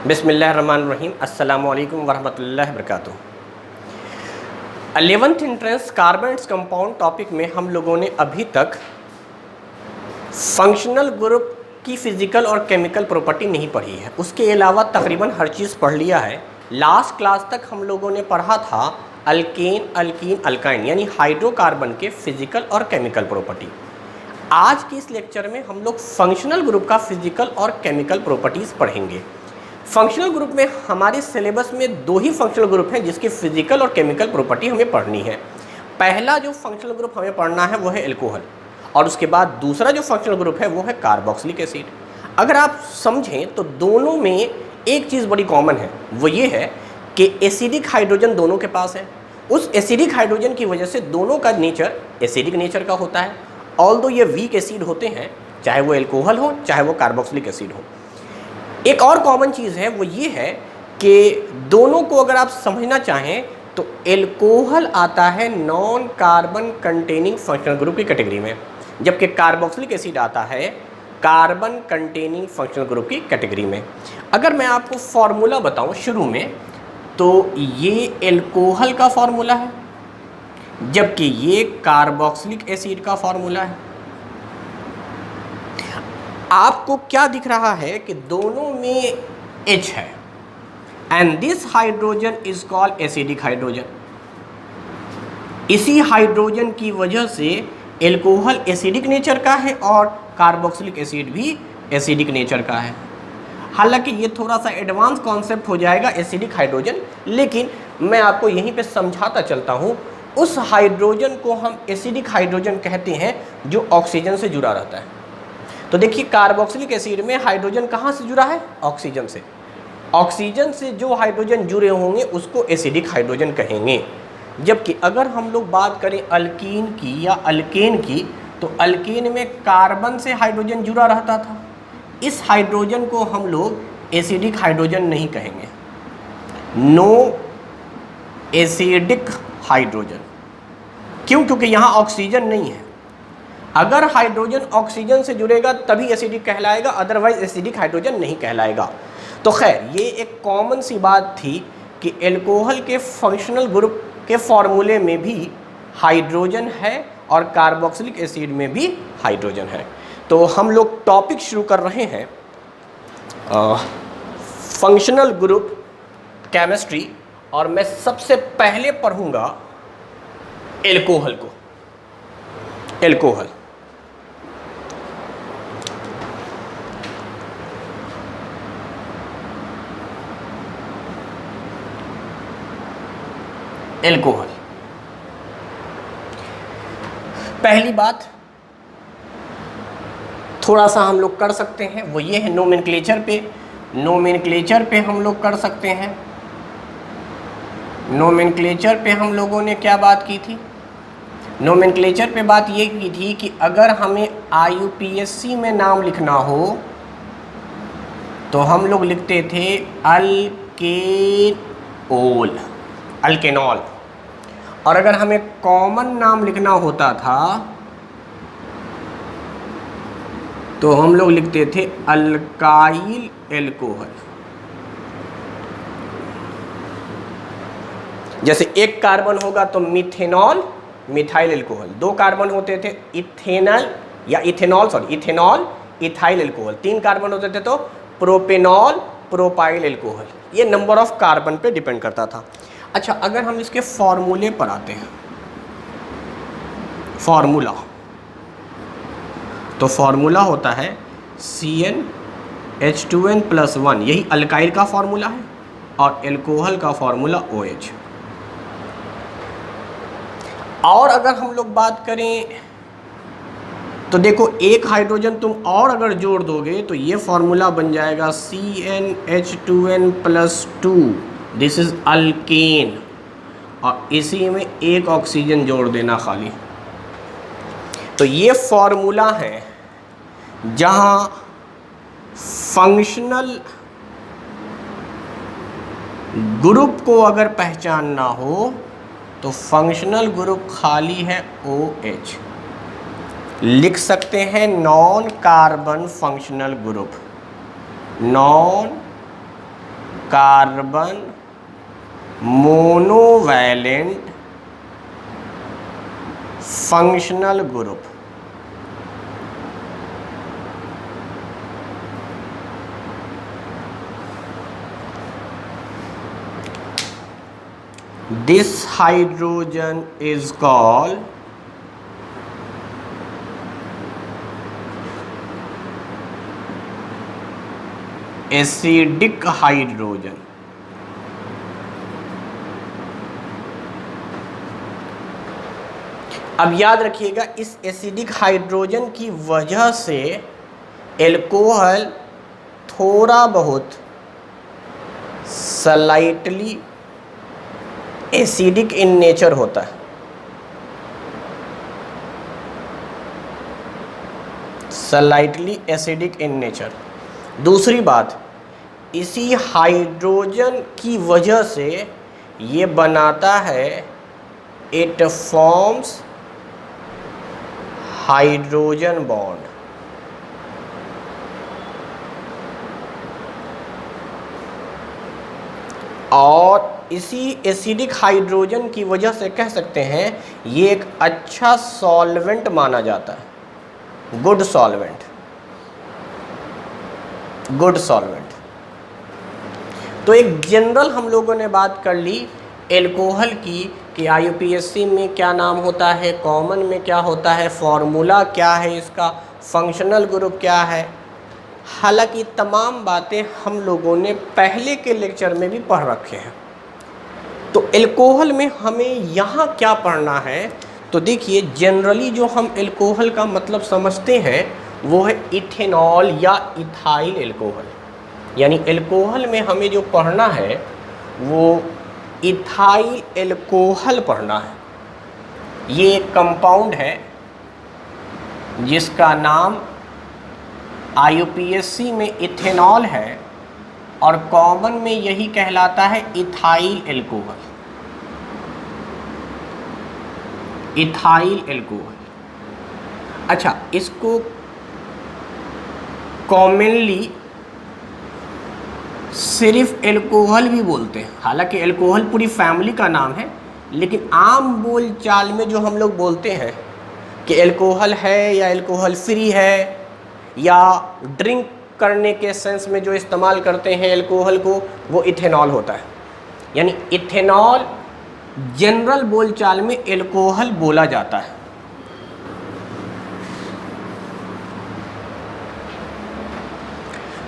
बिस्मिल्लाहिर्रहमानिर्रहीम। अस्सलामु अलैकुम वरहमतुल्लाहि वबरकातुहू। 11th entrance carbons compound topic में हम लोगों ने अभी तक फंक्शनल ग्रुप की फिजिकल और केमिकल प्रॉपर्टी नहीं पढ़ी है। उसके अलावा तकरीबन हर चीज़ पढ़ लिया है। लास्ट क्लास तक हम लोगों ने पढ़ा था अल्केन, अल्कीन, अल्काइन यानी हाइड्रोकार्बन के फिजिकल और केमिकल प्रॉपर्टी। आज के इस लेक्चर में हम लोग फंक्शनल ग्रुप का फिजिकल और केमिकल प्रॉपर्टीज़ पढ़ेंगे। फंक्शनल ग्रुप में हमारे सिलेबस में दो ही फंक्शनल ग्रुप हैं जिसकी फिजिकल और केमिकल प्रॉपर्टी हमें पढ़नी है। पहला जो फंक्शनल ग्रुप हमें पढ़ना है वो है एल्कोहल, और उसके बाद दूसरा जो फंक्शनल ग्रुप है वो है कार्बोक्सिलिक एसिड। अगर आप समझें तो दोनों में एक चीज़ बड़ी कॉमन है, वो ये है कि एसिडिक हाइड्रोजन दोनों के पास है। उस एसिडिक हाइड्रोजन की वजह से दोनों का नेचर एसिडिक नेचर का होता है। ऑल्दो ये वीक एसिड होते हैं, चाहे वो एल्कोहल हो चाहे वो कार्बोक्सिलिक एसिड हो। एक और कॉमन चीज़ है वो ये है कि दोनों को अगर आप समझना चाहें तो एल्कोहल आता है non carbon containing functional group की कैटेगरी में, जबकि कार्बोक्सिलिक एसिड आता है कार्बन कंटेनिंग फंक्शनल ग्रुप की कैटेगरी में। अगर मैं आपको फॉर्मूला बताऊं शुरू में, तो ये एल्कोहल का फॉर्मूला है, जबकि ये कार्बोक्सिलिक एसिड का फॉर्मूला है। आपको क्या दिख रहा है कि दोनों में H है, and this hydrogen is called acidic hydrogen. इसी हाइड्रोजन की वजह से एल्कोहल एसिडिक नेचर का है और कार्बोक्सिलिक एसिड भी एसिडिक नेचर का है। हालांकि ये थोड़ा सा एडवांस कॉन्सेप्ट हो जाएगा एसिडिक हाइड्रोजन, लेकिन मैं आपको यहीं पे समझाता चलता हूँ। उस हाइड्रोजन को हम एसिडिक हाइड्रोजन कहते हैं जो ऑक्सीजन से जुड़ा रहता है। तो देखिए, कार्बोक्सिलिक एसिड में हाइड्रोजन कहाँ से जुड़ा है? ऑक्सीजन से। ऑक्सीजन से जो हाइड्रोजन जुड़े होंगे उसको एसिडिक हाइड्रोजन कहेंगे। जबकि अगर हम लोग बात करें अल्कीन की या अल्केन की, तो अल्केन में कार्बन से हाइड्रोजन जुड़ा रहता था। इस हाइड्रोजन को हम लोग एसिडिक हाइड्रोजन नहीं कहेंगे, नो एसिडिक हाइड्रोजन। क्यों? क्योंकि यहाँ ऑक्सीजन नहीं है। अगर हाइड्रोजन ऑक्सीजन से जुड़ेगा तभी एसिडिक कहलाएगा, अदरवाइज एसिडिक हाइड्रोजन नहीं कहलाएगा। तो खैर, ये एक कॉमन सी बात थी कि एल्कोहल के फंक्शनल ग्रुप के फॉर्मूले में भी हाइड्रोजन है और कार्बोक्सिलिक एसिड में भी हाइड्रोजन है। तो हम लोग टॉपिक शुरू कर रहे हैं फंक्शनल ग्रुप केमिस्ट्री, और मैं सबसे पहले पढ़ूंगा एल्कोहल को। एल्कोहल एल्कोहल पहली बात थोड़ा सा हम लोग कर सकते हैं वो ये है नोमेनक्लेचर पे हम लोग कर सकते हैं। नोमेनक्लेचर पे हम लोगों ने क्या बात की थी? नोमेनक्लेचर पे बात ये की थी कि अगर हमें IUPAC में नाम लिखना हो तो हम लोग लिखते थे अल्केनोल, अल्केनॉल। और अगर हमें कॉमन नाम लिखना होता था तो हम लोग लिखते थे अल्काइल एल्कोहल। जैसे एक कार्बन होगा तो मिथेनॉल, मिथाइल एल्कोहल। दो कार्बन होते थे इथेनॉल, इथेनॉल, इथाइल एल्कोहल। तीन कार्बन होते थे तो प्रोपेनॉल, प्रोपाइल एल्कोहल। ये नंबर ऑफ कार्बन पे डिपेंड करता था। अच्छा, अगर हम इसके फॉर्मूले पर आते हैं, फॉर्मूला, तो फॉर्मूला होता है CnH2n+1। यही अल्काइल का फॉर्मूला है, और एल्कोहल का फॉर्मूला OH। और अगर हम लोग बात करें तो देखो, एक हाइड्रोजन तुम और अगर जोड़ दोगे तो ये फॉर्मूला बन जाएगा CnH2n+2। दिस इज अल्केन, और इसी में एक ऑक्सीजन जोड़ देना खाली। तो ये फॉर्मूला है जहां फंक्शनल ग्रुप को अगर पहचानना हो तो फंक्शनल ग्रुप खाली है OH। लिख सकते हैं non carbon functional group, non carbon monovalent functional group. This hydrogen is called acidic hydrogen। अब याद रखिएगा, इस एसिडिक हाइड्रोजन की वजह से एल्कोहल थोड़ा बहुत स्लाइटली एसिडिक इन नेचर होता है। Slightly acidic in nature. दूसरी बात, इसी हाइड्रोजन की वजह से ये बनाता है, इट फॉर्म्स हाइड्रोजन बॉन्ड। और इसी एसिडिक हाइड्रोजन की वजह से कह सकते हैं ये एक अच्छा सॉल्वेंट माना जाता है, गुड सॉल्वेंट, गुड सॉल्वेंट। तो एक जनरल हम लोगों ने बात कर ली एल्कोहल की कि IUPAC में क्या नाम होता है, कॉमन में क्या होता है, फॉर्मूला क्या है इसका, फंक्शनल ग्रुप क्या है। हालांकि तमाम बातें हम लोगों ने पहले के लेक्चर में भी पढ़ रखे हैं। तो एल्कोहल में हमें यहाँ क्या पढ़ना है, तो देखिए जनरली जो हम एल्कोहल का मतलब समझते हैं वो है इथेनॉल या इथाइल एल्कोहल। यानी एल्कोहल में हमें जो पढ़ना है वो इथाइल एल्कोहल पढ़ना है। ये एक कंपाउंड है जिसका नाम IUPAC में इथेनॉल है और कॉमन में यही कहलाता है इथाइल एल्कोहल। Ethyl alcohol. अच्छा, इसको कॉमनली सिर्फ एल्कोहल भी बोलते हैं। हालांकि एल्कोहल पूरी फैमिली का नाम है, लेकिन आम बोल चाल में जो हम लोग बोलते हैं कि एल्कोहल है या एल्कोहल फ्री है, या ड्रिंक करने के सेंस में जो इस्तेमाल करते हैं एल्कोहल को, वो इथेनॉल होता है। यानी इथेनॉल जनरल बोलचाल में एल्कोहल बोला जाता है।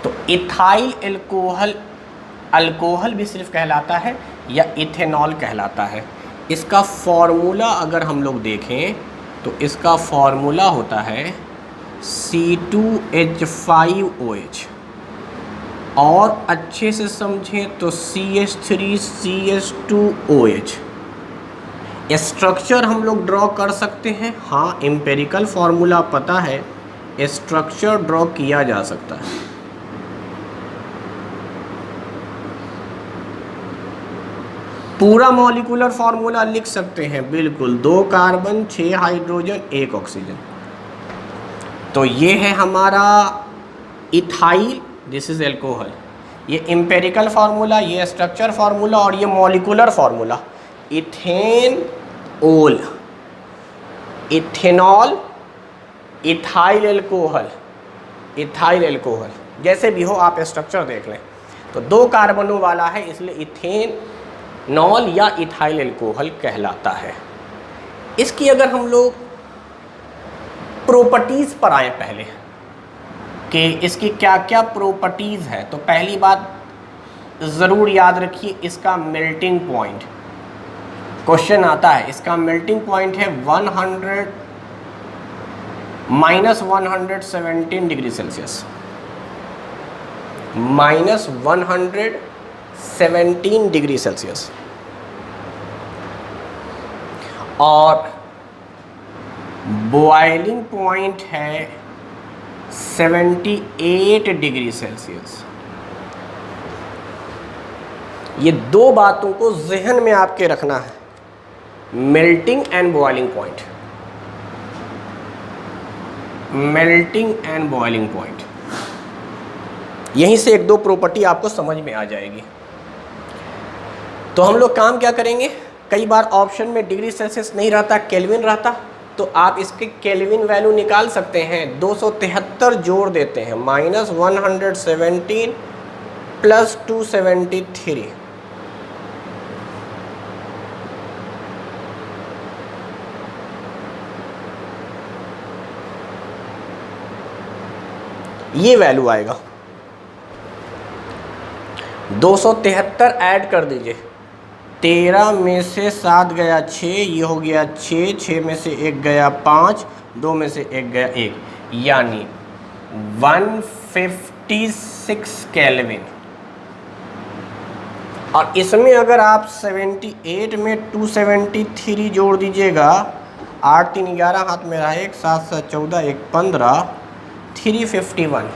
तो इथाइल एल्कोहल, अल्कोहल भी सिर्फ कहलाता है या इथेनॉल कहलाता है। इसका फॉर्मूला अगर हम लोग देखें तो इसका फॉर्मूला होता है C2H5OH, और अच्छे से समझें तो CH3CH2OH। स्ट्रक्चर हम लोग ड्रॉ कर सकते हैं, हाँ एम्पेरिकल फार्मूला पता है, स्ट्रक्चर ड्रॉ किया जा सकता है। पूरा मॉलिक्यूलर फार्मूला लिख सकते हैं बिल्कुल, 2 कार्बन 6 हाइड्रोजन 1 ऑक्सीजन। तो ये है हमारा इथाइल, दिस इज एल्कोहल। ये एम्पेरिकल फार्मूला, ये स्ट्रक्चर फार्मूला और ये molecular formula. Ethanol, ethanol, ethyl alcohol, ethyl alcohol, जैसे भी हो आप स्ट्रक्चर देख लें। तो 2 कार्बनों वाला है, इसलिए इथेनॉल या इथाइल एल्कोहल कहलाता है। इसकी अगर हम लोग प्रॉपर्टीज़ पर आए पहले कि इसकी क्या क्या प्रॉपर्टीज़ है, तो पहली बात ज़रूर याद रखिए, इसका मेल्टिंग पॉइंट। क्वेश्चन आता है, इसका मेल्टिंग पॉइंट है -117 डिग्री सेल्सियस, -117 डिग्री सेल्सियस। और बॉइलिंग पॉइंट है 78 डिग्री सेल्सियस। ये 2 बातों को जहन में आपके रखना है, melting and boiling point, melting and boiling point. यहीं से 1-2 प्रॉपर्टी आपको समझ में आ जाएगी। तो हम लोग काम क्या करेंगे, कई बार ऑप्शन में डिग्री सेल्सियस नहीं रहता, केल्विन रहता, तो आप इसके केल्विन वैल्यू निकाल सकते हैं। 273 जोड़ देते हैं, -117 + 273, ये वैल्यू आएगा। 273 ऐड कर दीजिए, 13 में से 7 गया 6, ये हो गया 6, 6 में से 1 गया 5, 2 में से 1 गया 1, यानी 156 केल्विन। और इसमें अगर आप 78 में 273 जोड़ दीजिएगा, 8 3 11 हाथ में रहा, 1 7 7 14 1 15, 351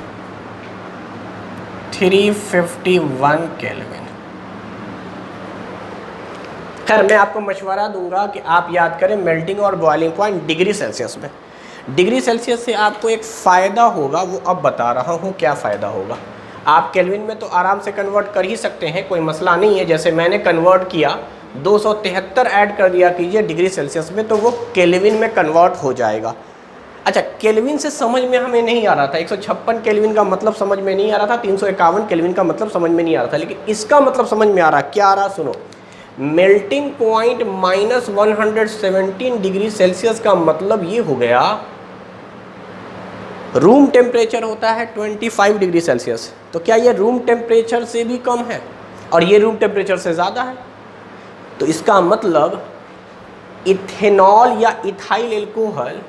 केल्विन। खैर मैं आपको मशवरा दूंगा कि आप याद करें मेल्टिंग और बॉइलिंग पॉइंट डिग्री सेल्सियस में। डिग्री सेल्सियस से आपको एक फ़ायदा होगा, वो अब बता रहा हूँ क्या फ़ायदा होगा। आप केल्विन में तो आराम से कन्वर्ट कर ही सकते हैं, कोई मसला नहीं है। जैसे मैंने कन्वर्ट किया, 273 ऐड कर दिया कीजिए डिग्री सेल्सियस में, तो वो केल्विन में कन्वर्ट हो जाएगा। अच्छा, केल्विन से समझ में हमें नहीं आ रहा था, 156 केल्विन का मतलब समझ में नहीं आ रहा था, 351 केल्विन का मतलब समझ में नहीं आ रहा था, लेकिन इसका मतलब समझ में आ रहा। क्या आ रहा सुनो, मेल्टिंग पॉइंट -117 डिग्री सेल्सियस का मतलब ये हो गया, रूम टेम्परेचर होता है 25 डिग्री सेल्सियस, तो क्या ये रूम टेम्परेचर से भी कम है और ये रूम टेम्परेचर से ज़्यादा है। तो इसका मतलब इथेनॉल या इथाइल एल्कोहल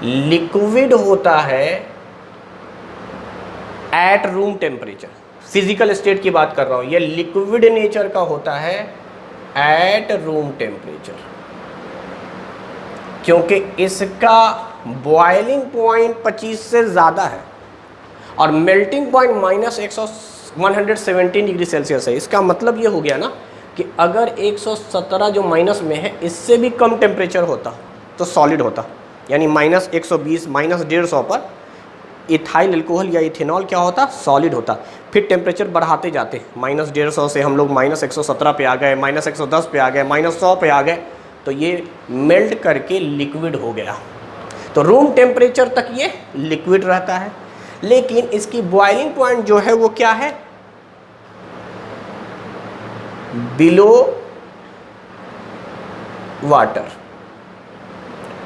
लिक्विड होता है at room temperature. Physical state की बात कर रहा हूँ, ये लिक्विड नेचर का होता है एट रूम टेम्परेचर, क्योंकि इसका बॉइलिंग पॉइंट 25 से ज़्यादा है और मेल्टिंग पॉइंट -117 डिग्री सेल्सियस है। इसका मतलब ये हो गया ना कि अगर 117 जो माइनस में है इससे भी कम टेम्परेचर होता तो सॉलिड होता, यानी -120 -150 पर इथाइल अल्कोहल या इथेनॉल क्या होता, सॉलिड होता। फिर टेम्परेचर बढ़ाते जाते, -150 से हम लोग -117 पे आ गए, -110 पे आ गए, -100 पे आ गए, तो ये मेल्ट करके लिक्विड हो गया। तो रूम टेम्परेचर तक ये लिक्विड रहता है, लेकिन इसकी बॉइलिंग पॉइंट जो है वो क्या है, बिलो वाटर।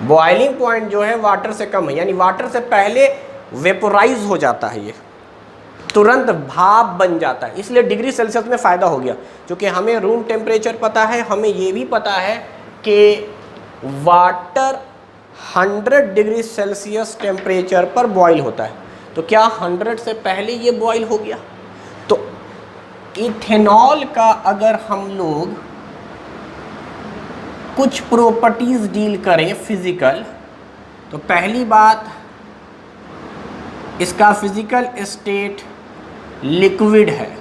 बॉइलिंग पॉइंट जो है वाटर से कम है, यानी वाटर से पहले वेपोराइज हो जाता है, ये तुरंत भाप बन जाता है। इसलिए डिग्री सेल्सियस में फ़ायदा हो गया, क्योंकि हमें रूम टेम्परेचर पता है, हमें ये भी पता है कि वाटर 100 डिग्री सेल्सियस टेम्परेचर पर बॉईल होता है। तो क्या 100 से पहले ये बॉईल हो गया। तो इथेनॉल का अगर हम लोग कुछ प्रॉपर्टीज़ डील करें फिज़िकल, तो पहली बात, इसका फिज़िकल स्टेट लिक्विड है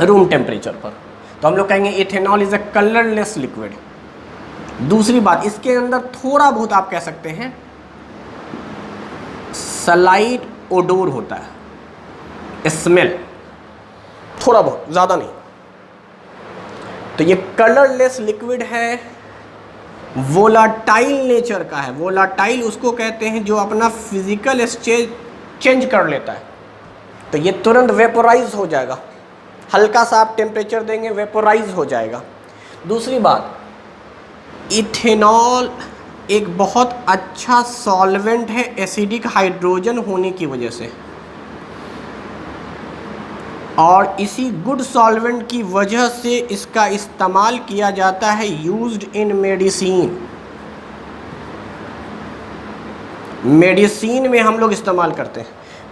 रूम टेम्परेचर पर, तो हम लोग कहेंगे ethanol is a colourless liquid. दूसरी बात, इसके अंदर थोड़ा बहुत आप कह सकते हैं सलाइट ओडोर होता है, स्मेल, थोड़ा बहुत, ज़्यादा नहीं। तो ये कलरलेस लिक्विड है, वोलाटाइल नेचर का है। वोलाटाइल उसको कहते हैं जो अपना फिजिकल स्टेट चेंज कर लेता है, तो ये तुरंत वेपोराइज हो जाएगा, हल्का सा आप टेम्परेचर देंगे वेपोराइज हो जाएगा। दूसरी बात, इथेनॉल एक बहुत अच्छा सॉल्वेंट है एसिडिक हाइड्रोजन होने की वजह से, और इसी गुड सॉल्वेंट की वजह से इसका इस्तेमाल किया जाता है यूज्ड इन मेडिसिन। मेडिसिन में हम लोग इस्तेमाल करते हैं।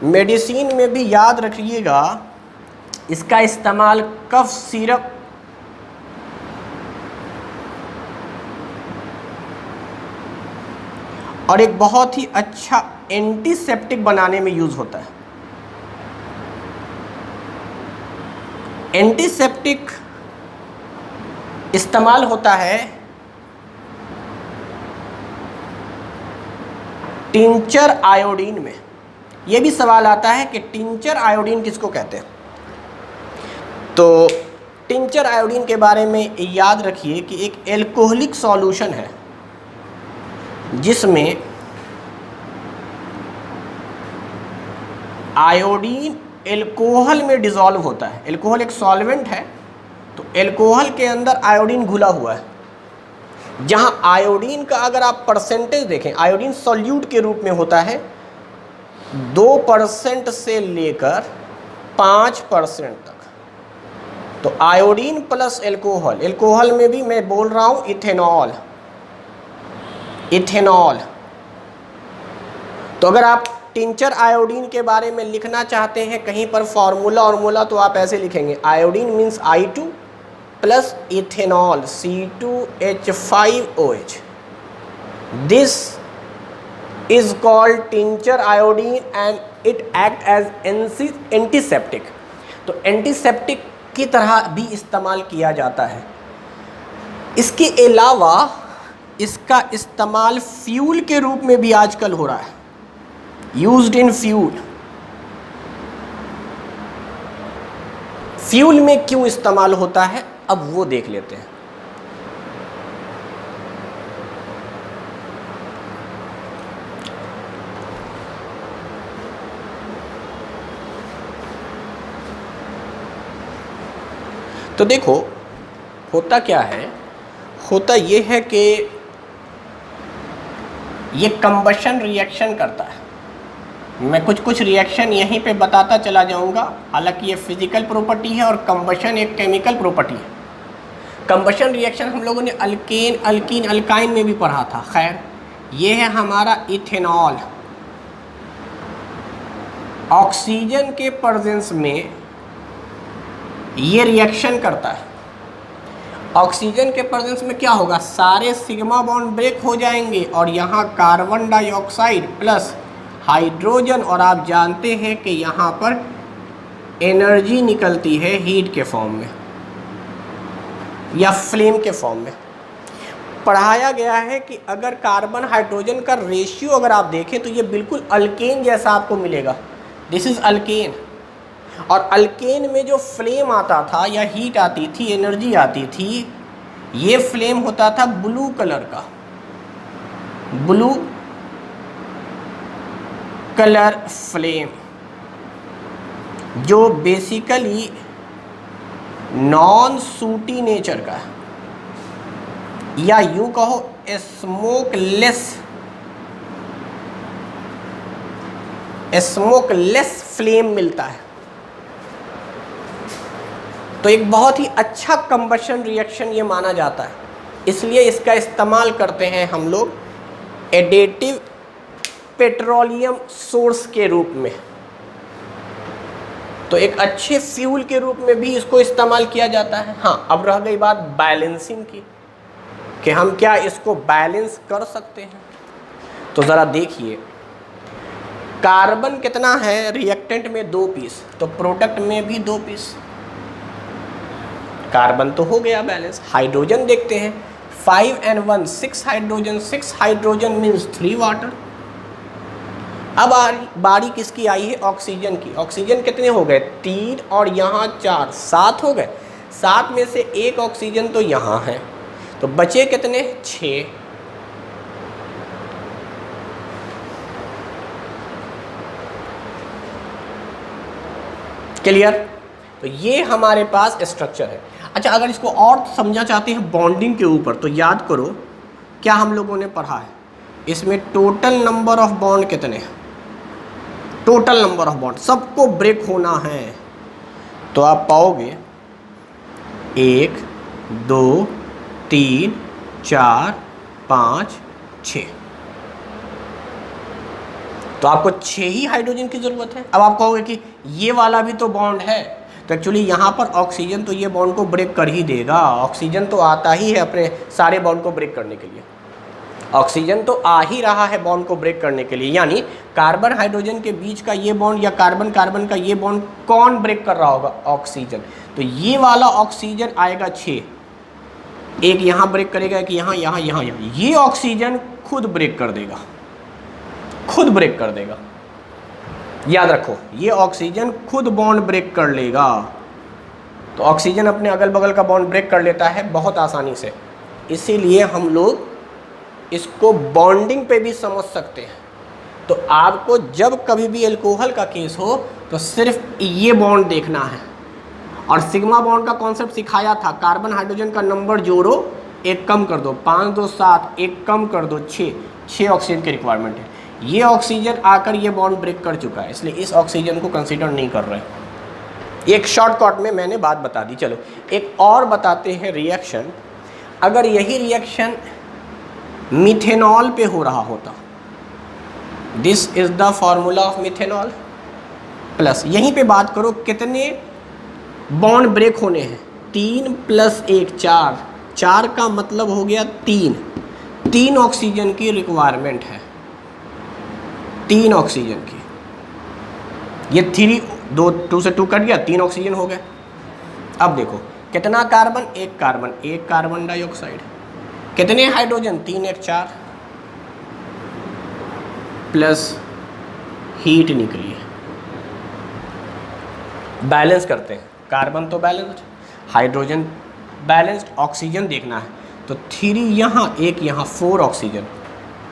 मेडिसिन में भी याद रखिएगा इसका इस्तेमाल कफ सिरप और एक बहुत ही अच्छा एंटीसेप्टिक बनाने में यूज़ होता है। एंटीसेप्टिक इस्तेमाल होता है टिंचर आयोडीन में। यह भी सवाल आता है कि टिंचर आयोडीन किसको कहते हैं। तो टिंचर आयोडीन के बारे में याद रखिए कि एक एल्कोहलिक सॉल्यूशन है जिसमें आयोडीन एल्कोहल में डिसॉल्व होता है। एल्कोहल एक सॉल्वेंट है, तो एल्कोहल के अंदर आयोडीन घुला हुआ है। जहां आयोडीन का अगर आप परसेंटेज देखें, आयोडीन सॉल्यूट के रूप में होता है 2% से लेकर 5% तक। तो आयोडीन प्लस एल्कोहल, एल्कोहल में भी मैं बोल रहा हूं इथेनॉल, इथेनॉल। तो अगर आप टिंचर आयोडीन के बारे में लिखना चाहते हैं कहीं पर फॉर्मूला तो आप ऐसे लिखेंगे, iodine means I2 plus ethanol C2H5OH। This is called tincture iodine and it act as antiseptic. तो एंटीसेप्टिक की तरह भी इस्तेमाल किया जाता है। इसके अलावा इसका इस्तेमाल फ्यूल के रूप में भी आजकल हो रहा है, यूज्ड इन फ्यूल। फ्यूल में क्यों इस्तेमाल होता है अब वो देख लेते हैं। तो देखो होता क्या है, होता ये है कि ये कंबशन रिएक्शन करता है। मैं कुछ रिएक्शन यहीं पे बताता चला जाऊंगा। हालांकि ये फिजिकल प्रॉपर्टी है और कंबशन एक केमिकल प्रॉपर्टी है। कंबशन रिएक्शन हम लोगों ने अल्केन, अल्कीन, अल्काइन में भी पढ़ा था। खैर ये है हमारा इथेनॉल। ऑक्सीजन के प्रेजेंस में ये रिएक्शन करता है। ऑक्सीजन के प्रेजेंस में क्या होगा, सारे सिग्मा बॉन्ड ब्रेक हो जाएंगे और यहाँ कार्बन डाइऑक्साइड प्लस हाइड्रोजन, और आप जानते हैं कि यहाँ पर एनर्जी निकलती है हीट के फॉर्म में या फ्लेम के फॉर्म में। पढ़ाया गया है कि अगर कार्बन हाइड्रोजन का रेशियो अगर आप देखें तो ये बिल्कुल अल्केन जैसा आपको मिलेगा। This is alkane. और अल्केन में जो फ्लेम आता था या हीट आती थी, एनर्जी आती थी, ये फ्लेम होता था ब्लू कलर का, ब्लू कलर फ्लेम, जो बेसिकली नॉन सूटी नेचर का है, या यूं कहो स्मोकलेस फ्लेम मिलता है। तो एक बहुत ही अच्छा कंबशन रिएक्शन ये माना जाता है, इसलिए इसका इस्तेमाल करते हैं हम लोग एडिटिव पेट्रोलियम सोर्स के रूप में। तो एक अच्छे फ्यूल के रूप में भी इसको इस्तेमाल किया जाता है। हाँ, अब रह गई बात बैलेंसिंग की कि हम क्या इसको बैलेंस कर सकते हैं। तो ज़रा देखिए, कार्बन कितना है रिएक्टेंट में 2 पीस, तो प्रोडक्ट में भी 2 पीस। कार्बन तो हो गया बैलेंस। हाइड्रोजन देखते हैं, 5 and 1 6 hydrogen, 6 hydrogen means 3 water. अब बारी किसकी आई है, ऑक्सीजन की। ऑक्सीजन कितने हो गए, 3 और यहाँ 4, 7 हो गए। 7 में से 1 ऑक्सीजन तो यहाँ है, तो बचे कितने, 6। क्लियर। तो ये हमारे पास स्ट्रक्चर है। अच्छा, अगर इसको और समझना चाहते हैं बॉन्डिंग के ऊपर, तो याद करो क्या हम लोगों ने पढ़ा है, इसमें टोटल नंबर ऑफ बॉन्ड कितने, टोटल नंबर ऑफ बॉन्ड सबको ब्रेक होना है। तो आप पाओगे 1 2 3 4 5 6, तो आपको 6 ही हाइड्रोजन की ज़रूरत है। अब आप कहोगे कि ये वाला भी तो बॉन्ड है, तो एक्चुअली यहाँ पर ऑक्सीजन तो ये बॉन्ड को ब्रेक कर ही देगा। ऑक्सीजन तो आता ही है अपने सारे बॉन्ड को ब्रेक करने के लिए, ऑक्सीजन तो आ ही रहा है बॉन्ड को ब्रेक करने के लिए। यानी कार्बन हाइड्रोजन के बीच का ये बॉन्ड या कार्बन कार्बन का ये बॉन्ड कौन ब्रेक कर रहा होगा, ऑक्सीजन। तो ये वाला ऑक्सीजन आएगा 6, एक यहाँ ब्रेक करेगा, एक यहाँ, यहाँ, यहाँ, यहाँ। ये ऑक्सीजन खुद ब्रेक कर देगा, खुद ब्रेक कर देगा। याद रखो, ये ऑक्सीजन खुद बॉन्ड ब्रेक कर लेगा। तो ऑक्सीजन अपने अगल बगल का बॉन्ड ब्रेक कर लेता है बहुत आसानी से, इसीलिए हम लोग इसको बॉन्डिंग पे भी समझ सकते हैं। तो आपको जब कभी भी एल्कोहल का केस हो तो सिर्फ ये बॉन्ड देखना है। और सिग्मा बॉन्ड का कॉन्सेप्ट सिखाया था, कार्बन हाइड्रोजन का नंबर जोड़ो, एक कम कर दो, 5 2 7, एक कम कर दो 6 ऑक्सीजन की रिक्वायरमेंट है। ये ऑक्सीजन आकर ये बॉन्ड ब्रेक कर चुका है, इसलिए इस ऑक्सीजन को कंसीडर नहीं कर रहे। एक शॉर्टकट में मैंने बात बता दी। चलो एक और बताते हैं रिएक्शन। अगर यही रिएक्शन मिथेनॉल पे हो रहा होता, this is the formula of methanol, plus यहीं पे बात करो कितने बॉन्ड ब्रेक होने हैं, 3 + 1 4, 4 का मतलब हो गया 3 ऑक्सीजन की रिक्वायरमेंट है, 3 ऑक्सीजन की। ये 2 से 2 कट गया, 3 ऑक्सीजन हो गए। अब देखो कितना कार्बन, एक कार्बन डाइऑक्साइड, कितने हाइड्रोजन, 3 1 4, प्लस हीट निकली है। बैलेंस करते हैं, कार्बन तो बैलेंस्ड, हाइड्रोजन बैलेंस्ड, ऑक्सीजन देखना है तो 3 यहाँ, 1 यहाँ, 4 ऑक्सीजन,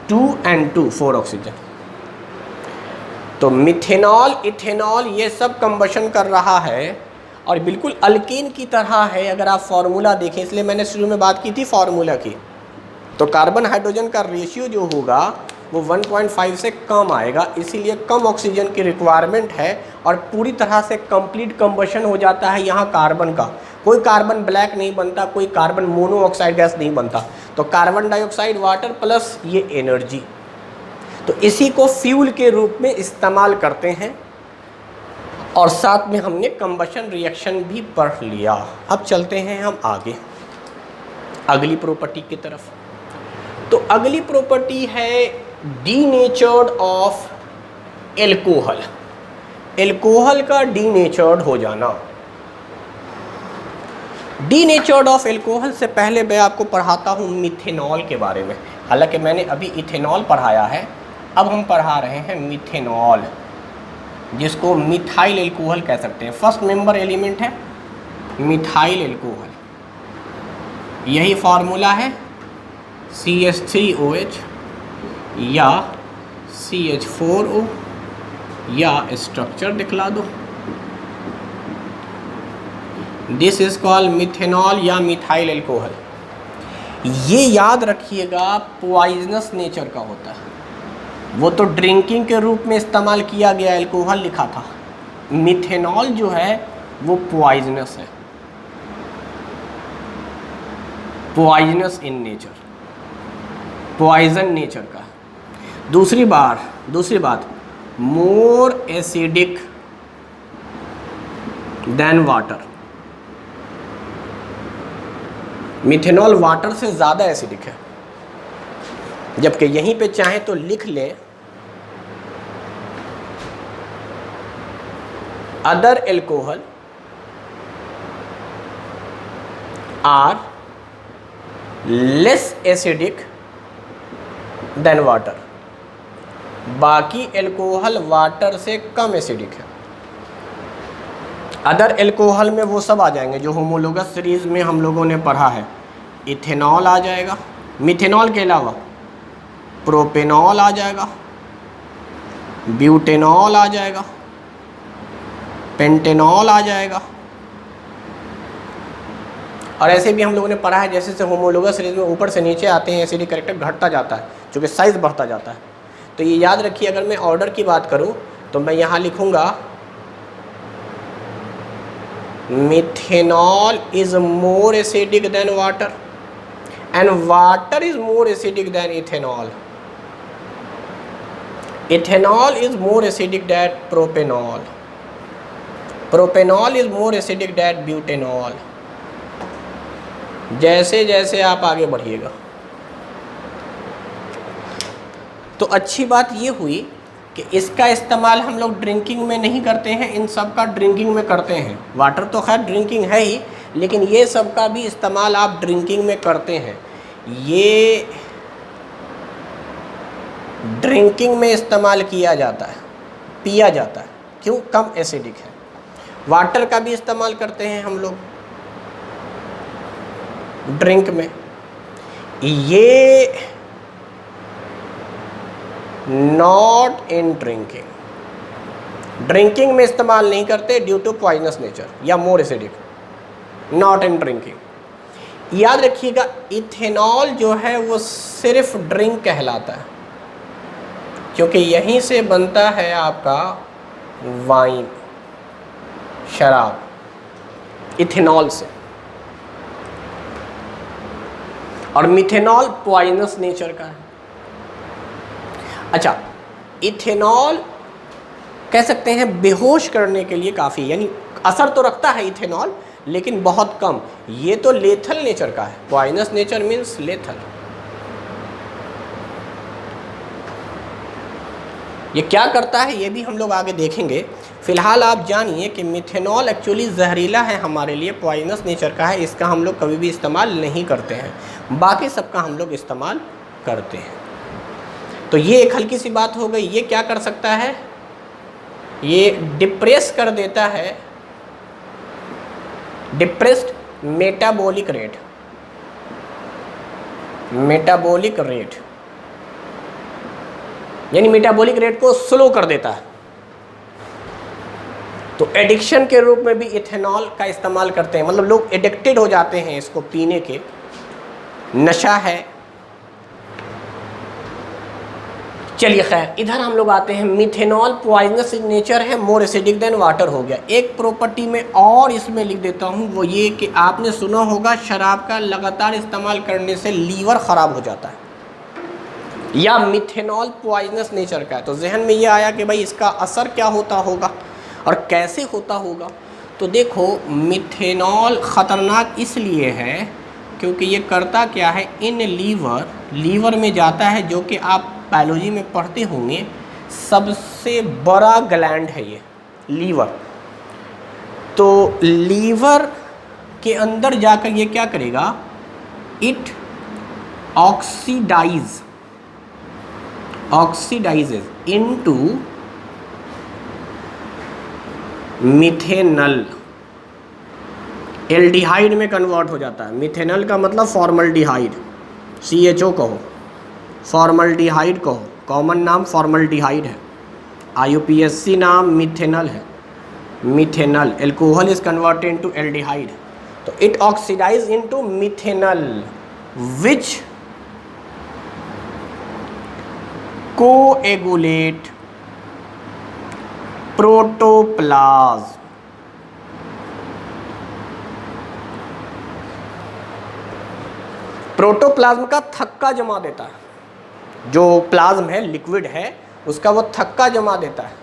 2 and 2 4 ऑक्सीजन। तो मिथेनॉल, इथेनॉल ये सब कंबशन कर रहा है और बिल्कुल अल्कीन की तरह है। अगर आप फार्मूला देखें, इसलिए मैंने शुरू में बात की थी फार्मूला की, तो कार्बन हाइड्रोजन का रेशियो जो होगा वो 1.5 से कम आएगा, इसीलिए कम ऑक्सीजन की रिक्वायरमेंट है और पूरी तरह से कंप्लीट कंबशन हो जाता है यहाँ कार्बन का। कोई कार्बन ब्लैक नहीं बनता, कोई कार्बन मोनोऑक्साइड गैस नहीं बनता। तो कार्बन डाइऑक्साइड, वाटर प्लस ये एनर्जी, तो इसी को फ्यूल के रूप में इस्तेमाल करते हैं। और साथ में हमने कंबशन रिएक्शन भी पढ़ लिया। अब चलते हैं हम आगे अगली प्रॉपर्टी की तरफ। तो अगली प्रॉपर्टी है डीनेचर्ड ऑफ एल्कोहल, एल्कोहल का डीनेचर्ड हो जाना। डीनेचर्ड ऑफ एल्कोहल से पहले मैं आपको पढ़ाता हूँ मिथेनॉल के बारे में। हालांकि मैंने अभी इथेनॉल पढ़ाया है, अब हम पढ़ा रहे हैं मिथेनॉल, जिसको मिथाइल एल्कोहल कह सकते हैं। फर्स्ट मेंबर एलिमेंट है मिथाइल एल्कोहल, यही फार्मूला है CH3OH या CH4O, या स्ट्रक्चर दिखला दो, दिस इज कॉल्ड मिथेनॉल या मिथाइल एल्कोहल। ये याद रखिएगा पॉइजनस नेचर का होता है, वो तो ड्रिंकिंग के रूप में इस्तेमाल किया गया एल्कोहल लिखा था, मिथेनॉल जो है वो पॉइजनस है, poisonous in nature, poison nature का। दूसरी बात more acidic than water, methanol water से ज़्यादा एसिडिक है, जबकि यहीं पे चाहे तो लिख लें other alcohol are less acidic than water, बाकी एल्कोहल वाटर से कम एसिडिक है। अदर एल्कोहल में वो सब आ जाएंगे जो होमोलोगस सीरीज में हम लोगों ने पढ़ा है। इथेनॉल आ जाएगा, मिथेनॉल के अलावा प्रोपेनॉल आ जाएगा, ब्यूटेनॉल आ जाएगा, पेंटेनॉल आ जाएगा। और ऐसे भी हम लोगों ने पढ़ा है जैसे जैसे होमोलोगस सीरीज में ऊपर से नीचे आते हैं एसिडिक कैरेक्टर घटता जाता है, क्योंकि साइज बढ़ता जाता है। तो ये याद रखिए, अगर मैं ऑर्डर की बात करूं तो मैं यहाँ लिखूंगा methanol is more acidic than water and water is more acidic then ethanol, ethanol is more acidic then propanol, propanol is more acidic then butanol. जैसे जैसे आप आगे बढ़िएगा। तो अच्छी बात ये हुई कि इसका इस्तेमाल हम लोग ड्रिंकिंग में नहीं करते हैं, इन सब का ड्रिंकिंग में करते हैं। वाटर तो खैर ड्रिंकिंग है ही, लेकिन ये सब का भी इस्तेमाल आप ड्रिंकिंग में करते हैं। ये ड्रिंकिंग में इस्तेमाल किया जाता है, पिया जाता है, क्यों? कम एसिडिक है। वाटर का भी इस्तेमाल करते हैं हम लोग, ड्रिंक में। ये नॉट इन ड्रिंकिंग, ड्रिंकिंग में इस्तेमाल नहीं करते ड्यू टू पॉइजनस नेचर या more acidic, not in drinking. याद रखिएगा इथेनॉल जो है वो सिर्फ ड्रिंक कहलाता है, क्योंकि यहीं से बनता है आपका वाइन, शराब, इथेनॉल से। और मिथेनॉल पॉइजनस नेचर का है। अच्छा, इथेनॉल कह सकते हैं बेहोश करने के लिए काफ़ी, यानी असर तो रखता है इथेनॉल लेकिन बहुत कम। ये तो लेथल नेचर का है, पॉइजनस नेचर मीन्स लेथल। ये क्या करता है ये भी हम लोग आगे देखेंगे। फिलहाल आप जानिए कि मिथेनॉल एक्चुअली जहरीला है हमारे लिए, पॉइजनस नेचर का है, इसका हम लोग कभी भी इस्तेमाल नहीं करते हैं, बाकी सबका हम लोग इस्तेमाल करते हैं। तो ये एक हल्की सी बात हो गई। ये क्या कर सकता है, ये डिप्रेस कर देता है, depressed metabolic rate, metabolic rate यानी मेटाबॉलिक रेट को स्लो कर देता है। तो एडिक्शन के रूप में भी इथेनॉल का इस्तेमाल करते हैं, मतलब लोग एडिक्टेड हो जाते हैं इसको पीने के, नशा है। चलिए खैर, इधर हम लोग आते हैं। मिथेनॉल पॉइजनस इन नेचर है, मोर एसिडिक देन वाटर हो गया। एक प्रॉपर्टी में और इसमें लिख देता हूँ, वो ये कि आपने सुना होगा शराब का लगातार इस्तेमाल करने से लीवर ख़राब हो जाता है, या मिथेनॉल पॉइजनस नेचर का है। तो जहन में ये आया कि भाई इसका असर क्या होता होगा और कैसे होता होगा। तो देखो, मिथेनॉल ख़तरनाक इसलिए है क्योंकि ये करता क्या है, इन लीवर में जाता है, जो कि आप बायोलॉजी में पढ़ते होंगे सबसे बड़ा ग्लैंड है ये लीवर। तो लीवर के अंदर जाकर ये क्या करेगा, it oxidises into methanal, aldehyde में कन्वर्ट हो जाता है। मिथेनल का मतलब फॉर्मल्डिहाइड, CHO कहो, फॉर्मल्डिहाइड कहो, कॉमन नाम फॉर्मल्डिहाइड है, IUPAC नाम मिथेनल है। Methanal alcohol is converted into aldehyde. तो it oxidise into methanal which coagulate protoplasm. Protoplasm का थक्का जमा देता है, जो प्लाज्म है, लिक्विड है, उसका वो थक्का जमा देता है,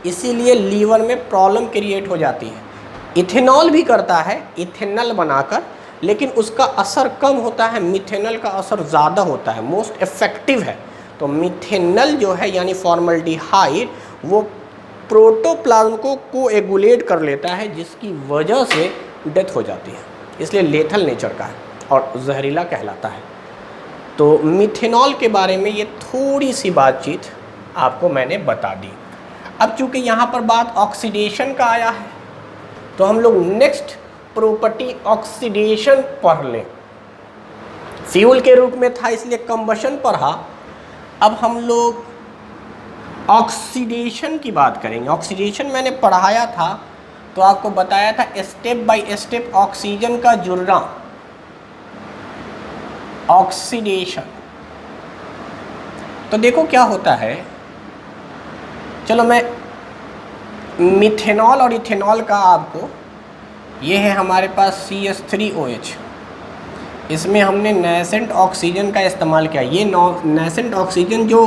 इसीलिए लीवर में प्रॉब्लम क्रिएट हो जाती है। इथेनॉल भी करता है इथेनल बनाकर, लेकिन उसका असर कम होता है, मिथेनल का असर ज़्यादा होता है, मोस्ट इफेक्टिव है। तो मिथेनल जो है यानी फॉर्मल्डिहाइड, वो प्रोटोप्लाज्म को कोएगुलेट कर लेता है, जिसकी वजह से डेथ हो जाती है, इसलिए लेथल नेचर का है और जहरीला कहलाता है। तो मिथेनॉल के बारे में ये थोड़ी सी बातचीत आपको मैंने बता दी। अब चूँकि यहाँ पर बात ऑक्सीडेशन का आया है, तो हम लोग नेक्स्ट प्रॉपर्टी ऑक्सीडेशन पढ़ लें। फ्यूल के रूप में था इसलिए कंबशन पढ़ा, अब हम लोग ऑक्सीडेशन की बात करेंगे। ऑक्सीडेशन मैंने पढ़ाया था तो आपको बताया था स्टेप बाय स्टेप ऑक्सीजन का जुड़ना, ऑक्सीडेशन। तो देखो क्या होता है, चलो मैं मिथेनॉल और इथेनॉल का आपको, ये है हमारे पास CH3OH, इसमें हमने नेसेंट ऑक्सीजन का इस्तेमाल किया। ये नेसेंट ऑक्सीजन जो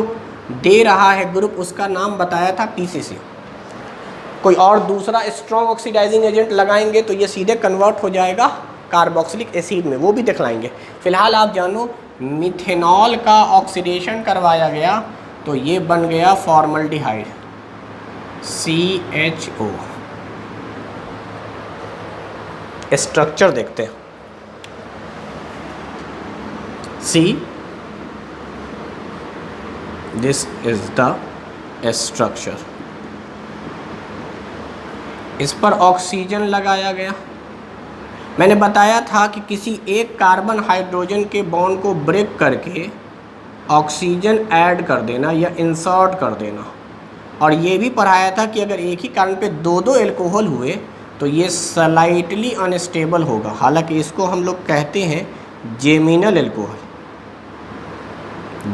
दे रहा है ग्रुप, उसका नाम बताया था PCC। कोई और दूसरा स्ट्रॉन्ग ऑक्सीडाइजिंग एजेंट लगाएंगे तो ये सीधे कन्वर्ट हो जाएगा कार्बोक्सिलिक एसिड में, वो भी दिखलाएंगे। फिलहाल आप जानो मिथेनॉल का ऑक्सीडेशन करवाया गया तो ये बन गया फॉर्मल्डिहाइड, CHO। स्ट्रक्चर देखते हैं, दिस इज द स्ट्रक्चर। इस पर ऑक्सीजन लगाया गया, मैंने बताया था कि किसी एक कार्बन हाइड्रोजन के बॉन्ड को ब्रेक करके ऑक्सीजन ऐड कर देना या इंसर्ट कर देना, और ये भी पढ़ाया था कि अगर एक ही कार्बन पे दो दो एल्कोहल हुए तो ये स्लाइटली अनस्टेबल होगा। हालांकि इसको हम लोग कहते हैं जेमिनल एल्कोहल।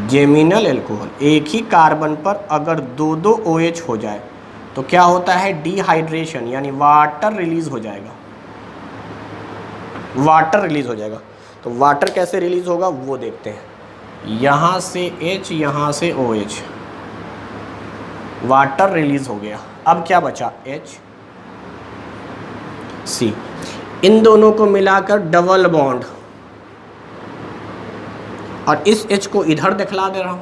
जेमिनल एल्कोहल, एक ही कार्बन पर अगर दो दो OH हो जाए तो क्या होता है, डिहाइड्रेशन, यानी वाटर रिलीज हो जाएगा। वाटर रिलीज हो जाएगा। तो वाटर कैसे रिलीज होगा वो देखते हैं। यहाँ से H, यहाँ से OH, वाटर रिलीज हो गया। अब क्या बचा, H C। इन दोनों को मिलाकर डबल बॉन्ड, और इस H को इधर दिखला दे रहा हूं।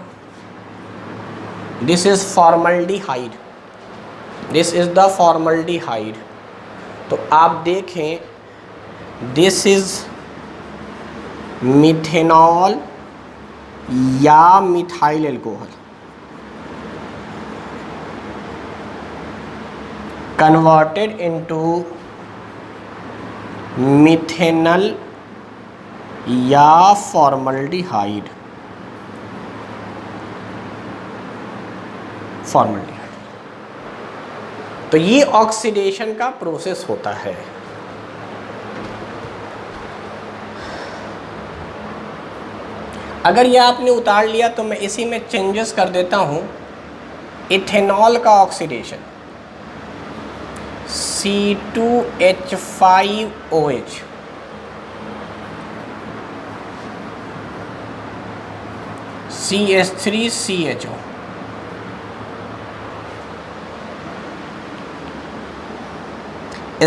This is formaldehyde, this is the formaldehyde. तो आप देखें, दिस इज मिथेनॉल या methyl alcohol converted into methanal या फॉर्मल्डिहाइड। फॉर्मल्डिहाइड। तो ये ऑक्सीडेशन का प्रोसेस होता है। अगर ये आपने उतार लिया तो मैं इसी में चेंजेस कर देता हूं। इथेनॉल का ऑक्सीडेशन C2H5OH, CH3CHO।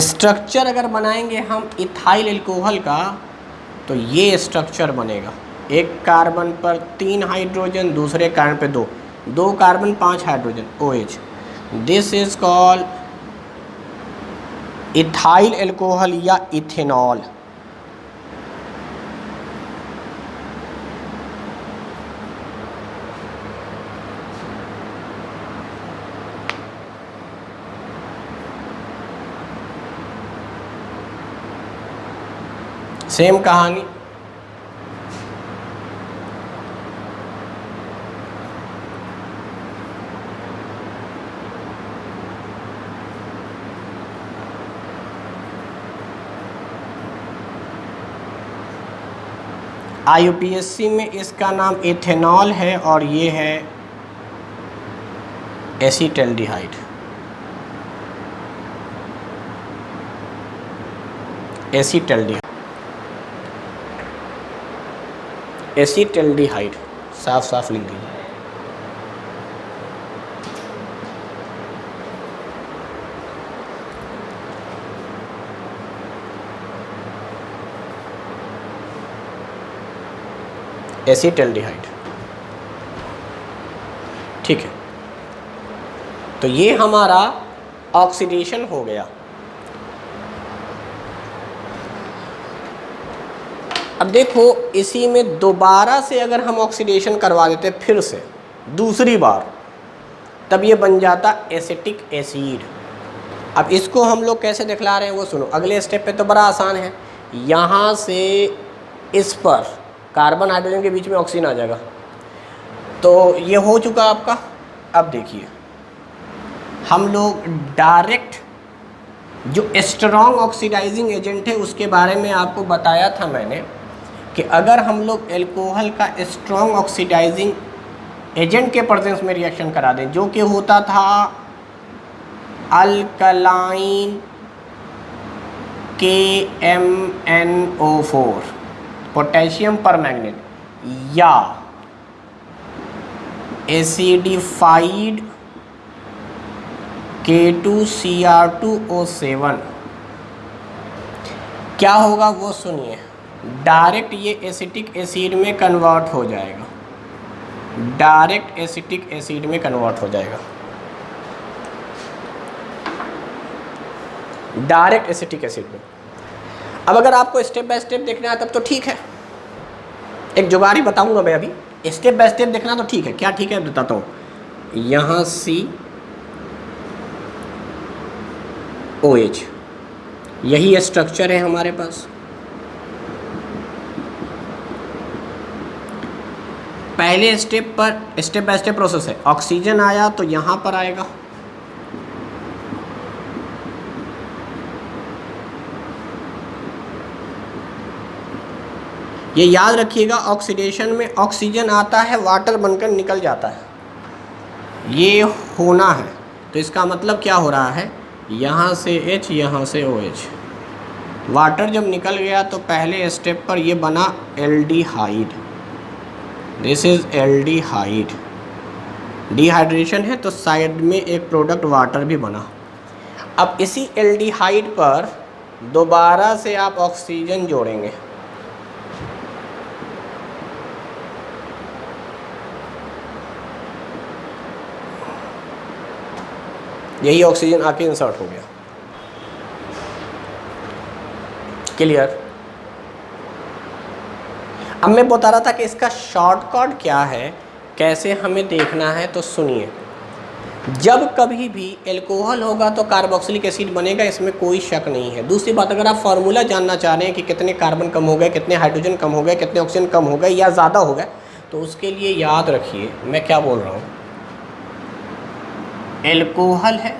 स्ट्रक्चर अगर बनाएंगे हम इथाइल एल्कोहल का तो ये स्ट्रक्चर बनेगा। एक कार्बन पर 3 हाइड्रोजन, दूसरे कार्बन पे 2, 2 carbon 5 hydrogen, OH। This is called ethyl alcohol या इथेनॉल। सेम कहानी। IUPAC में इसका नाम इथेनॉल है और ये है एसीटल्डिहाइड। एसीटल्डिहाइड, एसीटल्डिहाइड साफ साफ लिख दीजिए। एसीटल्डिहाइड, ठीक है। तो ये हमारा ऑक्सीडेशन हो गया। अब देखो, इसी में दोबारा से अगर हम ऑक्सीडेशन करवा देते फिर से दूसरी बार, तब ये बन जाता एसिटिक एसिड। अब इसको हम लोग कैसे दिखला रहे हैं वो सुनो। अगले स्टेप पे तो बड़ा आसान है। यहाँ से इस पर कार्बन हाइड्रोजन के बीच में ऑक्सीजन आ जाएगा। तो ये हो चुका आपका। अब देखिए, हम लोग डायरेक्ट जो स्ट्रॉन्ग ऑक्सीडाइजिंग एजेंट है उसके बारे में आपको बताया था मैंने कि अगर हम लोग एल्कोहल का स्ट्रॉन्ग ऑक्सीडाइजिंग एजेंट के प्रेजेंस में रिएक्शन करा दें, जो कि होता था अल्कलाइन KMnO4 पोटेशियम परमैंगनेट, या एसिडिफाइड K2Cr2O7, क्या होगा वो सुनिए। डायरेक्ट ये एसिटिक एसिड में कन्वर्ट हो जाएगा। डायरेक्ट एसिटिक एसिड में कन्वर्ट हो जाएगा। डायरेक्ट एसिटिक एसिड में। अब अगर आपको स्टेप बाय स्टेप देखना है तब तो ठीक है, एक जुगाड़ी बताऊंगा मैं अभी। स्टेप बाय स्टेप देखना तो ठीक है। क्या ठीक है बताता हूँ। यहाँ COH, यही स्ट्रक्चर है हमारे पास। पहले स्टेप पर स्टेप बाय स्टेप प्रोसेस है। ऑक्सीजन आया तो यहाँ पर आएगा, ये याद रखिएगा। ऑक्सीडेशन में ऑक्सीजन आता है, वाटर बनकर निकल जाता है, ये होना है। तो इसका मतलब क्या हो रहा है, यहाँ से H, यहाँ से OH। वाटर जब निकल गया तो पहले स्टेप पर ये बना aldehyde, this is aldehyde. Dehydration है तो साइड में एक प्रोडक्ट वाटर भी बना। अब इसी एल्डिहाइड पर दोबारा से आप ऑक्सीजन जोड़ेंगे, यही ऑक्सीजन आके इंसर्ट हो गया। क्लियर? अब मैं बता रहा था कि इसका शॉर्टकट क्या है, कैसे हमें देखना है। तो सुनिए, जब कभी भी एल्कोहल होगा तो कार्बोक्सिलिक एसिड बनेगा, इसमें कोई शक नहीं है। दूसरी बात, अगर आप फार्मूला जानना चाह रहे हैं कि कितने कार्बन कम हो गए, कितने हाइड्रोजन कम हो गए, कितने ऑक्सीजन कम हो गए या ज़्यादा हो गए, तो उसके लिए याद रखिए मैं क्या बोल रहा हूँ। एल्कोहल है,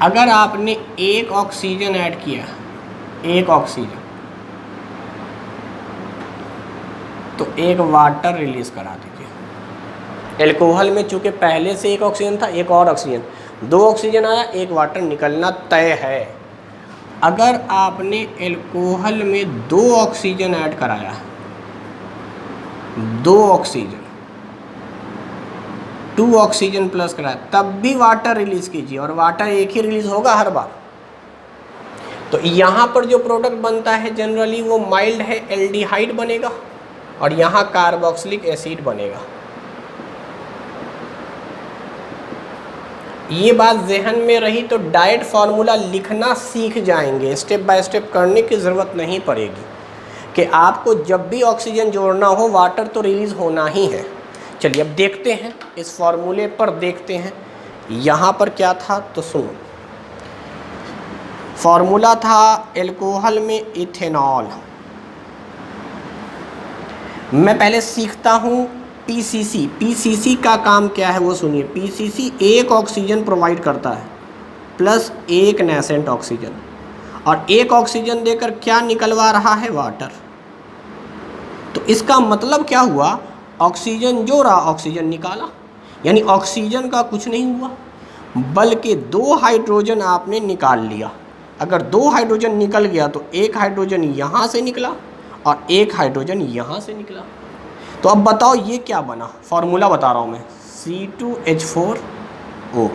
अगर आपने एक ऑक्सीजन ऐड किया, एक ऑक्सीजन, तो एक वाटर रिलीज करा दीजिए। एल्कोहल में चूंकि पहले से एक ऑक्सीजन था, एक और ऑक्सीजन, दो ऑक्सीजन आया, एक वाटर निकलना तय है। अगर आपने एल्कोहल में दो ऑक्सीजन ऐड कराया, दो ऑक्सीजन, 2 ऑक्सीजन प्लस कराया, तब भी वाटर रिलीज कीजिए, और वाटर एक ही रिलीज होगा हर बार। तो यहाँ पर जो प्रोडक्ट बनता है जनरली वो माइल्ड है, एल्डिहाइड बनेगा, और यहाँ कार्बोक्सिलिक एसिड बनेगा। ये बात जहन में रही तो डायरेक्ट फार्मूला लिखना सीख जाएंगे, स्टेप बाय स्टेप करने की ज़रूरत नहीं पड़ेगी कि आपको जब भी ऑक्सीजन जोड़ना हो वाटर तो रिलीज होना ही है। चलिए अब देखते हैं, इस फार्मूले पर देखते हैं यहाँ पर क्या था। तो सुनो, फार्मूला था एल्कोहल में इथेनॉल। मैं पहले सीखता हूँ पीसीसी। पीसीसी का काम क्या है वो सुनिए। पीसीसी एक ऑक्सीजन प्रोवाइड करता है प्लस एक नेसेंट ऑक्सीजन, और एक ऑक्सीजन देकर क्या निकलवा रहा है, वाटर। तो इसका मतलब क्या हुआ, ऑक्सीजन जोड़ा, ऑक्सीजन निकाला, यानी ऑक्सीजन का कुछ नहीं हुआ, बल्कि 2 हाइड्रोजन आपने निकाल लिया। अगर 2 हाइड्रोजन निकल गया तो एक हाइड्रोजन यहाँ से निकला और एक हाइड्रोजन यहाँ से निकला। तो अब बताओ ये क्या बना, फॉर्मूला बता रहा हूँ मैं, C2H4O।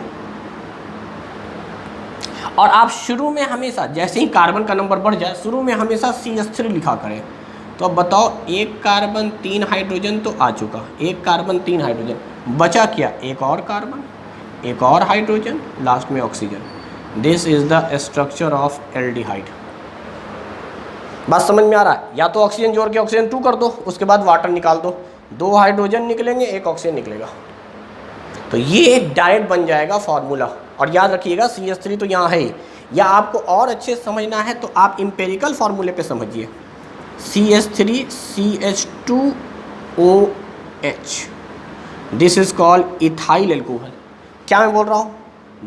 और आप शुरू में हमेशा जैसे ही कार्बन का नंबर बढ़ जाए, शुरू में हमेशा CH3 लिखा करें। तो अब बताओ, एक कार्बन 3 हाइड्रोजन तो आ चुका, एक कार्बन 3 हाइड्रोजन, बचा क्या, एक और कार्बन, एक और हाइड्रोजन, लास्ट में oxygen. This is the structure of aldehyde. बात समझ में आ रहा है? या तो ऑक्सीजन जोड़ के ऑक्सीजन 2 कर दो, उसके बाद वाटर निकाल दो, 2 हाइड्रोजन निकलेंगे, एक ऑक्सीजन निकलेगा। तो ये डायरेक्ट बन जाएगा फार्मूला। और याद रखिएगा CH3 तो यहाँ है ही। या आपको और अच्छे समझना है तो आप इम्पेरिकल फार्मूले पे समझिए, CH3 CH2OH, this is called ethyl alcohol. क्या मैं बोल रहा हूँ,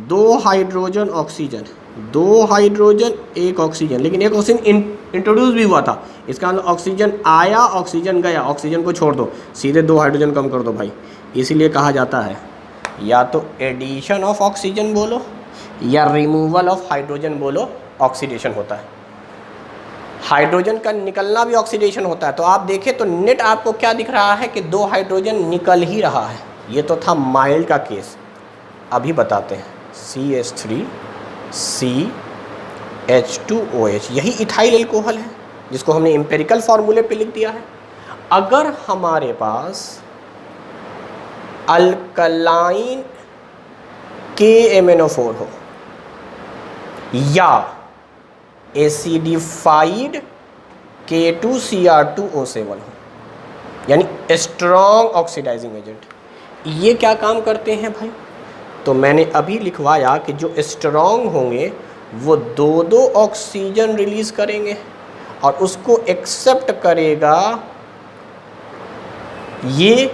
2 हाइड्रोजन ऑक्सीजन, 2 हाइड्रोजन एक ऑक्सीजन, लेकिन एक ऑक्सीजन इंट्रोड्यूस भी हुआ था। इसका मतलब ऑक्सीजन आया, ऑक्सीजन गया, ऑक्सीजन को छोड़ दो, सीधे 2 हाइड्रोजन कम कर दो भाई। इसीलिए कहा जाता है या तो एडिशन ऑफ ऑक्सीजन बोलो या रिमूवल ऑफ हाइड्रोजन बोलो, ऑक्सीडेशन होता है। हाइड्रोजन का निकलना भी ऑक्सीडेशन होता है। तो आप देखें तो नेट आपको क्या दिख रहा है कि 2 हाइड्रोजन निकल ही रहा है। ये तो था माइल्ड का केस। अभी बताते हैं CH3 CH2OH, यही इथाइल एल्कोहल है जिसको हमने एम्पिरिकल फार्मूले पे लिख दिया है। अगर हमारे पास अल्कलाइन KMnO4 हो या एसिडिफाइड K2Cr2O7 हो, यानी स्ट्रॉन्ग ऑक्सीडाइजिंग एजेंट, ये क्या काम करते हैं भाई? तो मैंने अभी लिखवाया कि जो स्ट्रॉन्ग होंगे वो 2-2 ऑक्सीजन रिलीज करेंगे और उसको एक्सेप्ट करेगा ये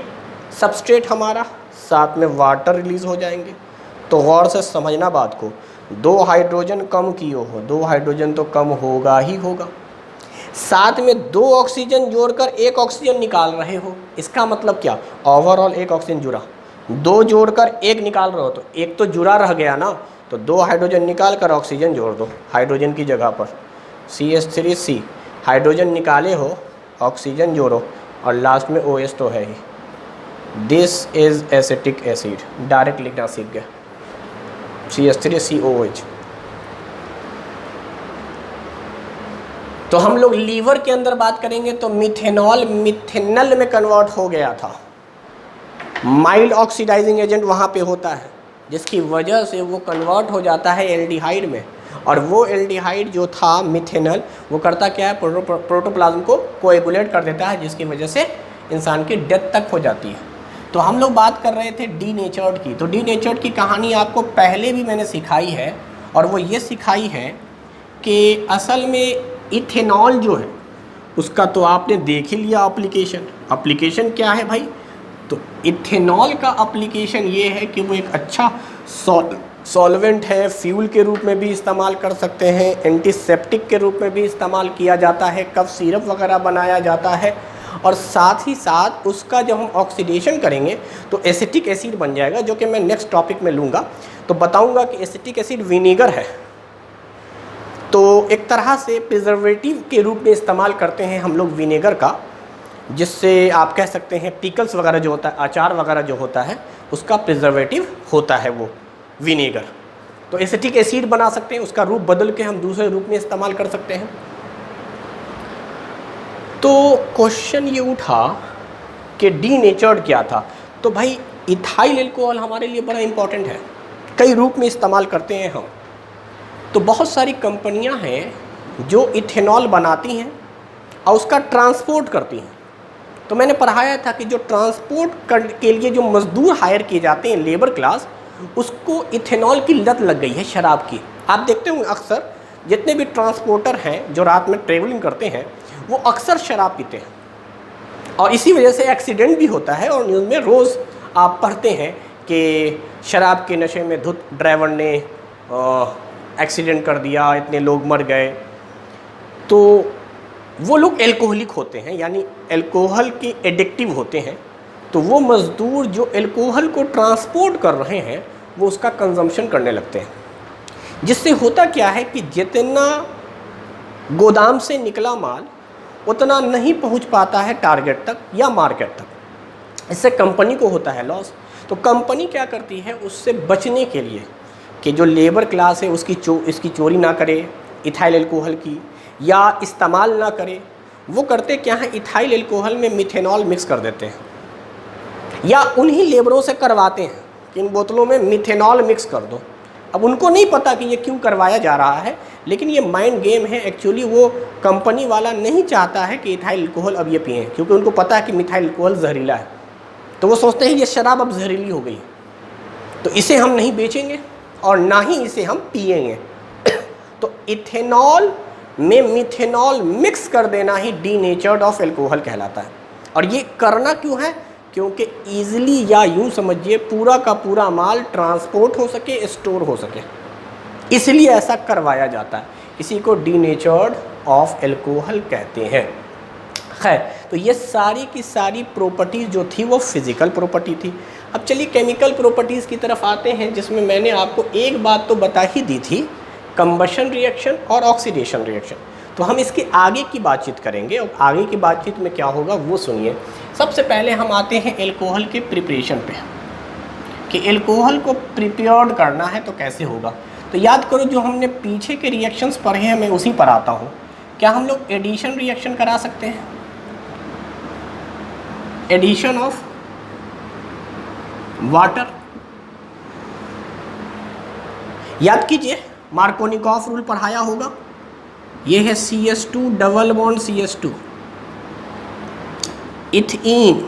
सबस्ट्रेट हमारा, साथ में वाटर रिलीज़ हो जाएंगे। तो गौर से समझना बात को, 2 हाइड्रोजन कम किए हो, 2 हाइड्रोजन तो कम होगा ही होगा, साथ में 2 ऑक्सीजन जोड़कर 1 ऑक्सीजन निकाल रहे हो। इसका मतलब क्या, ओवरऑल 1 ऑक्सीजन जुड़ा, 2 जोड़कर 1 निकाल रहे हो तो 1 तो जुड़ा रह गया ना, तो 2 हाइड्रोजन निकाल कर ऑक्सीजन जोड़ दो हाइड्रोजन की जगह पर, CH3C, हाइड्रोजन निकाले हो ऑक्सीजन जोड़ो और लास्ट में OH तो है ही। This is acetic acid, direct लिखना सीख गया, CH3COOH। तो हम लोग लीवर के अंदर बात करेंगे तो मिथेनॉल मिथेनल में कन्वर्ट हो गया था, माइल्ड ऑक्सीडाइजिंग एजेंट वहाँ पे होता है, जिसकी वजह से वो कन्वर्ट हो जाता है एल्डिहाइड में, और वो एल्डिहाइड जो था मिथेनल, वो करता क्या है, प्रोटोप्लाज्म को कोएगुलेट कर देता है, जिसकी वजह से इंसान की डेथ तक हो जाती है। तो हम लोग बात कर रहे थे डीनेचर्ड की। तो डीनेचर्ड की कहानी आपको पहले भी मैंने सिखाई है, और वो ये सिखाई है कि असल में इथेनॉल जो है उसका तो आपने देख ही लिया एप्लीकेशन क्या है भाई। तो इथेनॉल का एप्लीकेशन ये है कि वो एक अच्छा सॉल्वेंट है, फ्यूल के रूप में भी इस्तेमाल कर सकते हैं, एंटीसेप्टिक के रूप में भी इस्तेमाल किया जाता है, कफ सिरप वगैरह बनाया जाता है, और साथ ही साथ उसका जब हम ऑक्सीडेशन करेंगे तो एसिटिक एसिड बन जाएगा, जो कि मैं नेक्स्ट टॉपिक में लूँगा। तो बताऊँगा कि एसिटिक एसिड विनेगर है, तो एक तरह से प्रिजर्वेटिव के रूप में इस्तेमाल करते हैं हम लोग विनेगर का, जिससे आप कह सकते हैं पिकल्स वगैरह जो होता है, अचार वगैरह जो होता है, उसका प्रिजर्वेटिव होता है वो विनेगर। तो एसिटिक एसिड बना सकते हैं, उसका रूप बदल के हम दूसरे रूप में इस्तेमाल कर सकते हैं। तो क्वेश्चन ये उठा कि डीनेचर्ड क्या था। तो भाई इथाइल एल्कोहल हमारे लिए बड़ा इंपॉर्टेंट है, कई रूप में इस्तेमाल करते हैं हम। तो बहुत सारी कंपनियां हैं जो इथेनॉल बनाती हैं और उसका ट्रांसपोर्ट करती हैं। तो मैंने पढ़ाया था कि जो ट्रांसपोर्ट के लिए जो मज़दूर हायर किए जाते हैं, लेबर क्लास, उसको इथेनॉल की लत लग गई है शराब की। आप देखते होंगे अक्सर जितने भी ट्रांसपोर्टर हैं जो रात में ट्रेवलिंग करते हैं, वो अक्सर शराब पीते हैं, और इसी वजह से एक्सीडेंट भी होता है। और न्यूज़ में रोज़ आप पढ़ते हैं कि शराब के नशे में धुत ड्राइवर ने एक्सीडेंट कर दिया, इतने लोग मर गए। तो वो लोग एल्कोहलिक होते हैं, यानी एल्कोहल के एडिक्टिव होते हैं। तो वो मज़दूर जो एल्कोहल को ट्रांसपोर्ट कर रहे हैं, वो उसका कंजम्पशन करने लगते हैं, जिससे होता क्या है कि जितना गोदाम से निकला माल उतना नहीं पहुंच पाता है टारगेट तक या मार्केट तक। इससे कंपनी को होता है लॉस। तो कंपनी क्या करती है, उससे बचने के लिए कि जो लेबर क्लास है इसकी चोरी ना करे इथाइल एल्कोहल की, या इस्तेमाल ना करे, वो करते क्या है, इथाइल एल्कोहल में मिथेनॉल मिक्स कर देते हैं, या उन्हीं लेबरों से करवाते हैं कि इन बोतलों में मिथेनॉल मिक्स कर दो। अब उनको नहीं पता कि ये क्यों करवाया जा रहा है, लेकिन ये माइंड गेम है। एक्चुअली वो कंपनी वाला नहीं चाहता है कि इथाइल अल्कोहल अब ये पिएं, क्योंकि उनको पता है कि मिथाइल अल्कोहल जहरीला है। तो वो सोचते हैं ये शराब अब जहरीली हो गई, तो इसे हम नहीं बेचेंगे और ना ही इसे हम पिएंगे। तो इथेनॉल में मिथेनॉल मिक्स कर देना ही डीनेचर्ड ऑफ एल्कोहल कहलाता है। और ये करना क्यों है, क्योंकि ईजिली, या यूँ समझिए पूरा का पूरा माल ट्रांसपोर्ट हो सके, स्टोर हो सके, इसलिए ऐसा करवाया जाता है। इसी को डीनेचर्ड ऑफ एल्कोहल कहते हैं। खैर, तो ये सारी की सारी प्रॉपर्टीज़ जो थी वो फिज़िकल प्रॉपर्टी थी। अब चलिए केमिकल प्रॉपर्टीज़ की तरफ आते हैं, जिसमें मैंने आपको एक बात तो बता ही दी थी, कंबशन रिएक्शन और ऑक्सीडेशन रिएक्शन। तो हम इसके आगे की बातचीत करेंगे, और आगे की बातचीत में क्या होगा वो सुनिए। सबसे पहले हम आते हैं एल्कोहल के प्रिपरेशन पे, कि एल्कोहल को प्रिपेयर्ड करना है तो कैसे होगा। तो याद करो, जो हमने पीछे के रिएक्शंस पढ़े हैं मैं उसी पर आता हूँ। क्या हम लोग एडिशन रिएक्शन करा सकते हैं? एडिशन ऑफ वाटर, याद कीजिए, मार्कोनिकॉफ रूल पढ़ाया होगा। ये है CH2 double bond CH2, ethene,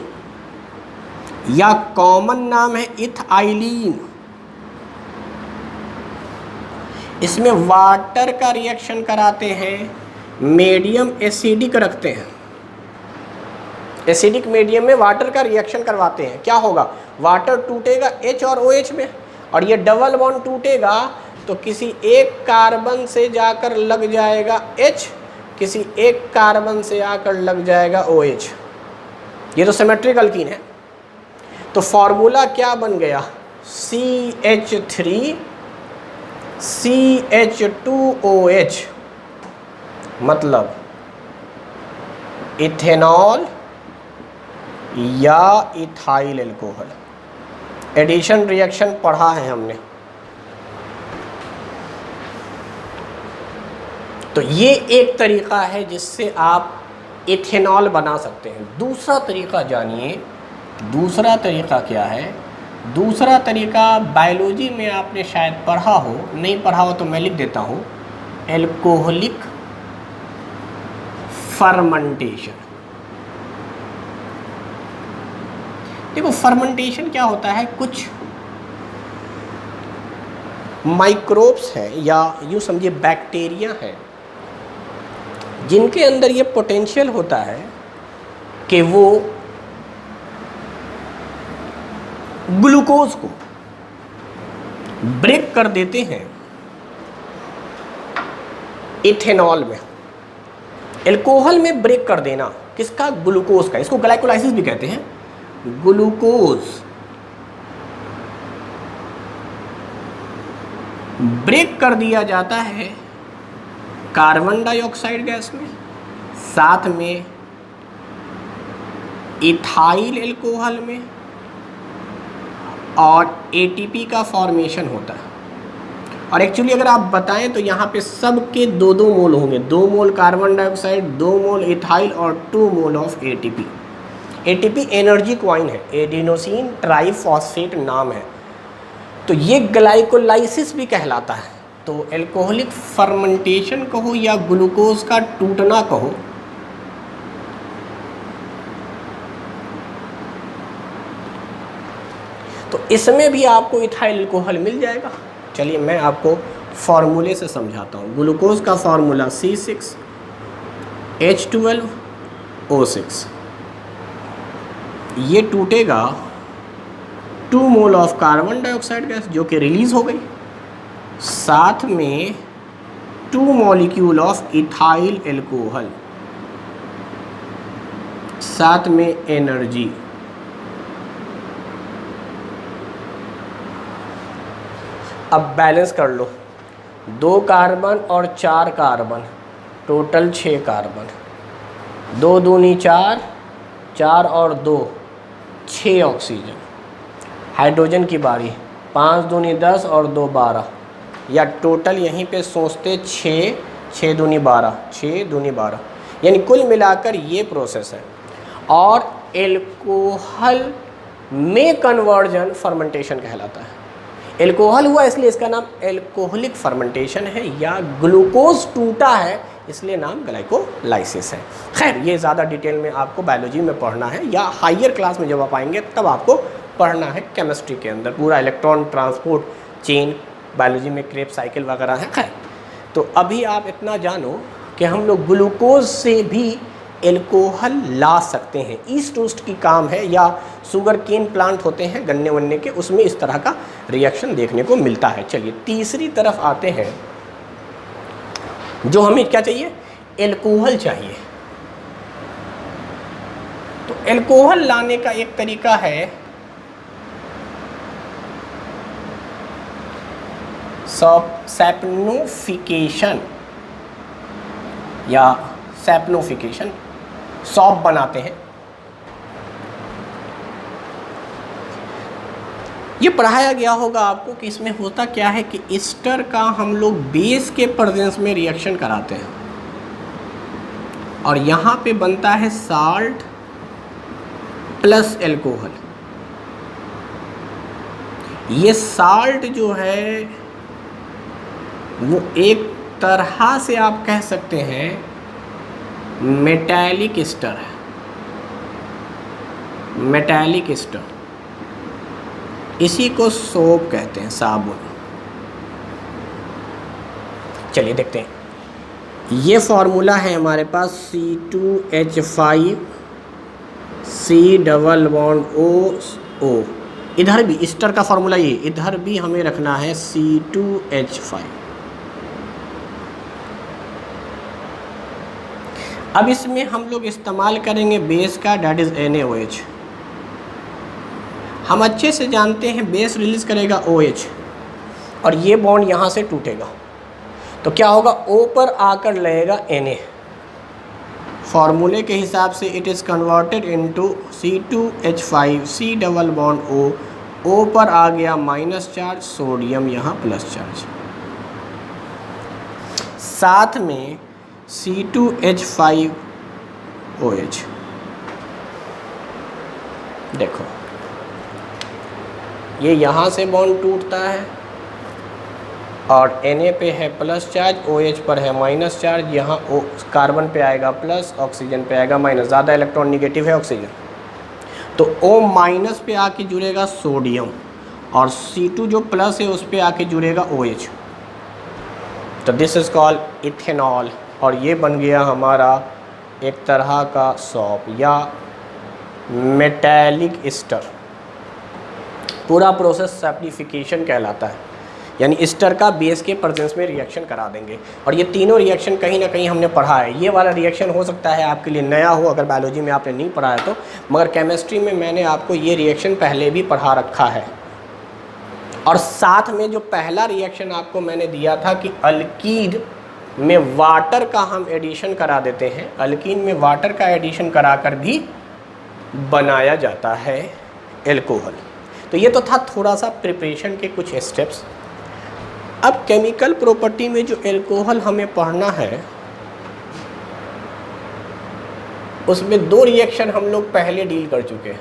या कॉमन नाम है इथाइलीन। इसमें वाटर का रिएक्शन कराते हैं, मीडियम एसिडिक रखते हैं, एसिडिक मीडियम में वाटर का रिएक्शन करवाते हैं, क्या होगा, वाटर टूटेगा H और OH में, और ये डबल बॉन्ड टूटेगा तो किसी एक कार्बन से जाकर लग जाएगा H, किसी एक कार्बन से आकर लग जाएगा OH। ये तो सिमेट्रिक अल्कीन है। तो फॉर्मूला क्या बन गया, CH3 CH2OH, मतलब इथेनॉल या इथाइल अल्कोहल। एडिशन रिएक्शन पढ़ा है हमने। तो ये एक तरीका है जिससे आप इथेनॉल बना सकते हैं। दूसरा तरीका जानिए, दूसरा तरीका क्या है। दूसरा तरीका बायोलॉजी में आपने शायद पढ़ा हो, नहीं पढ़ा हो तो मैं लिख देता हूँ, एल्कोहलिक फर्मेंटेशन। देखो फर्मेंटेशन क्या होता है, कुछ माइक्रोब्स हैं या यूँ समझिए बैक्टीरिया है जिनके अंदर ये पोटेंशियल होता है कि वो ग्लूकोज को ब्रेक कर देते हैं इथेनॉल में। अल्कोहल में ब्रेक कर देना किसका, ग्लूकोज का, इसको ग्लाइकोलाइसिस भी कहते हैं। ग्लूकोज ब्रेक कर दिया जाता है कार्बन डाइऑक्साइड गैस में, साथ में इथाइल अल्कोहल में, और ATP का फॉर्मेशन होता है। और एक्चुअली अगर आप बताएं तो यहाँ पे सब के 2-2 मोल होंगे, 2 मोल कार्बन डाइऑक्साइड, 2 मोल इथाइल और 2 mole of ATP। ATP energy coin है, एडिनोसिन ट्राइफॉस्फेट नाम है। तो ये ग्लाइकोलाइसिस भी कहलाता है। तो एल्कोहलिक फर्मेंटेशन कहो या ग्लूकोज का टूटना कहो, तो इसमें भी आपको इथाइल अल्कोहल मिल जाएगा। चलिए मैं आपको फॉर्मूले से समझाता हूँ। ग्लूकोज का फॉर्मूला C6H12O6। ये टूटेगा 2 mole of carbon dioxide gas जो कि रिलीज हो गई, साथ में 2 मॉलिक्यूल ऑफ इथाइल अल्कोहल, साथ में एनर्जी। अब बैलेंस कर लो, 2 कार्बन और 4 कार्बन, टोटल 6 कार्बन, 2 दूनी 4, 4 और 2 6 ऑक्सीजन। हाइड्रोजन की बारी, 5 दूनी 10 और 2 12, या टोटल यहीं पे सोचते 6, 6 दूनी 12, 6 दूनी 12, यानी कुल मिलाकर ये प्रोसेस है। और एल्कोहल में कन्वर्जन फर्मेंटेशन कहलाता है। एल्कोहल हुआ इसलिए इसका नाम एल्कोहलिक फर्मेंटेशन है, या ग्लूकोज टूटा है इसलिए नाम ग्लाइकोलाइसिस है। खैर ये ज़्यादा डिटेल में आपको बायोलॉजी में पढ़ना है, या हायर क्लास में जब आप आएंगे तब आपको पढ़ना है केमिस्ट्री के अंदर। पूरा इलेक्ट्रॉन ट्रांसपोर्ट चेन बायोलॉजी में क्रेब्स साइकिल वगैरह है। खैर तो अभी आप इतना जानो कि हम लोग ग्लूकोज से भी एल्कोहल ला सकते हैं। ईस्ट वेस्ट की काम है, या शुगर केन प्लांट होते हैं गन्ने वन्ने के, उसमें इस तरह का रिएक्शन देखने को मिलता है। चलिए तीसरी तरफ आते हैं, जो हमें क्या चाहिए, एल्कोहल चाहिए। तो एल्कोहल लाने का एक तरीका है सैप्नोफिकेशन, या सैप्नोफिकेशन, सॉप बनाते हैं। ये पढ़ाया गया होगा आपको कि इसमें होता क्या है कि ईस्टर का हम लोग बेस के प्रेजेंस में रिएक्शन कराते हैं, और यहाँ पे बनता है साल्ट प्लस एल्कोहल। ये साल्ट जो है वो एक तरह से आप कह सकते हैं मेटालिक ईस्टर है, मेटालिक ईस्टर, इसी को सोप कहते हैं, साबुन। चलिए देखते हैं, ये फॉर्मूला है हमारे पास C2H5 C double bond O ओ। इधर भी ईस्टर का फॉर्मूला ये, इधर भी हमें रखना है C2H5। अब इसमें हम लोग इस्तेमाल करेंगे बेस का, डैट इज़ NaOH। हम अच्छे से जानते हैं बेस रिलीज करेगा OH और ये बॉन्ड यहाँ से टूटेगा तो क्या होगा, O पर आकर लगेगा Na। फॉर्मूले के हिसाब से it is converted into C2H5 C double bond O। O पर आ गया माइनस चार्ज, सोडियम यहाँ प्लस चार्ज, साथ में C2H5OH। देखो ये यहाँ से बॉन्ड टूटता है और Na पे है प्लस चार्ज, OH पर है माइनस चार्ज, यहाँ कार्बन पे आएगा प्लस, ऑक्सीजन पे आएगा माइनस, ज़्यादा इलेक्ट्रॉन निगेटिव है ऑक्सीजन, तो O माइनस पे आके जुड़ेगा सोडियम और C2 जो प्लस है उस पे आके जुड़ेगा OH। तो दिस इज़ कॉल्ड इथेनॉल और ये बन गया हमारा एक तरह का सॉप या मेटालिक ईस्टर। पूरा प्रोसेस सैप्टिफिकेशन कहलाता है, यानी ईस्टर का बेस के प्रेजेंस में रिएक्शन करा देंगे। और ये तीनों रिएक्शन कहीं ना कहीं हमने पढ़ा है। ये वाला रिएक्शन हो सकता है आपके लिए नया हो अगर बायोलॉजी में आपने नहीं पढ़ा है तो, मगर केमिस्ट्री में मैंने आपको ये रिएक्शन पहले भी पढ़ा रखा है। और साथ में जो पहला रिएक्शन आपको मैंने दिया था कि अल्कीन में वाटर का हम एडिशन करा देते हैं, अल्कीन में वाटर का एडिशन कराकर भी बनाया जाता है एल्कोहल। तो ये तो था थोड़ा सा प्रिपरेशन के कुछ स्टेप्स। अब केमिकल प्रॉपर्टी में जो एल्कोहल हमें पढ़ना है उसमें दो रिएक्शन हम लोग पहले डील कर चुके हैं।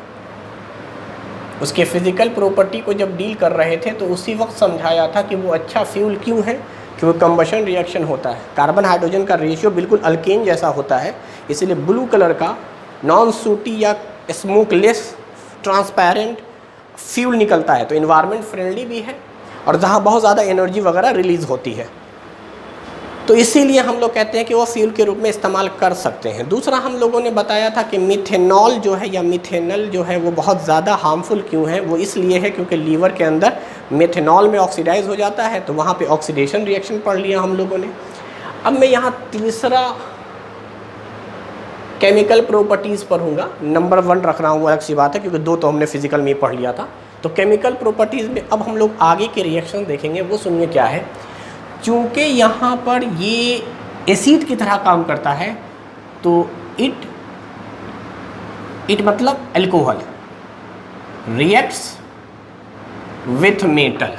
उसके फिजिकल प्रॉपर्टी को जब डील कर रहे थे तो उसी वक्त समझाया था कि वो अच्छा फ्यूल क्यों है, कि वो कंबशन रिएक्शन होता है, कार्बन हाइड्रोजन का रेशियो बिल्कुल अल्केन जैसा होता है, इसलिए ब्लू कलर का नॉन सूटी या स्मोकलेस ट्रांसपेरेंट फ्यूल निकलता है। तो इन्वायरमेंट फ्रेंडली भी है और जहाँ बहुत ज़्यादा एनर्जी वगैरह रिलीज़ होती है, तो इसीलिए हम लोग कहते हैं कि वो फ्यूल के रूप में इस्तेमाल कर सकते हैं। दूसरा हम लोगों ने बताया था कि मिथेनॉल जो है या मिथेनल जो है वो बहुत ज़्यादा हार्मफुल क्यों है, वो इसलिए है क्योंकि लीवर के अंदर मिथेनॉल में ऑक्सीडाइज हो जाता है, तो वहाँ पे ऑक्सीडेशन रिएक्शन पढ़ लिया हम लोगों ने। अब मैं यहाँ तीसरा केमिकल प्रॉपर्टीज़ पढ़ूँगा, नंबर 1 रख रहा हूँ, अलग सी बात है क्योंकि 2 तो हमने फिजिकल में पढ़ लिया था। तो केमिकल प्रॉपर्टीज़ में अब हम लोग आगे के रिएक्शन देखेंगे, वो सुनिए क्या है। चूँकि यहाँ पर ये एसिड की तरह काम करता है तो इट मतलब एल्कोहल रिएक्ट्स विथ मेटल।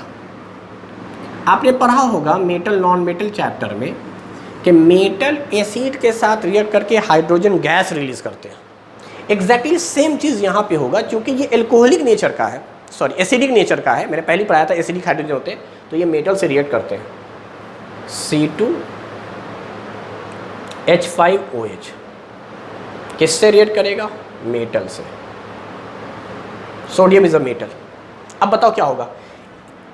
आपने पढ़ा होगा मेटल नॉन मेटल चैप्टर में कि मेटल एसिड के साथ रिएक्ट करके हाइड्रोजन गैस रिलीज करते हैं। एग्जैक्टली सेम चीज़ यहाँ पे होगा, क्योंकि ये एल्कोहलिक नेचर का है, सॉरी एसिडिक नेचर का है। मैंने पहले पढ़ाया था एसिडिक हाइड्रोजन होते हैं, तो ये मेटल से रिएक्ट करते हैं। C2H5OH किससे रिएक्ट करेगा? मेटल से। Sodium is a metal. अब बताओ क्या होगा,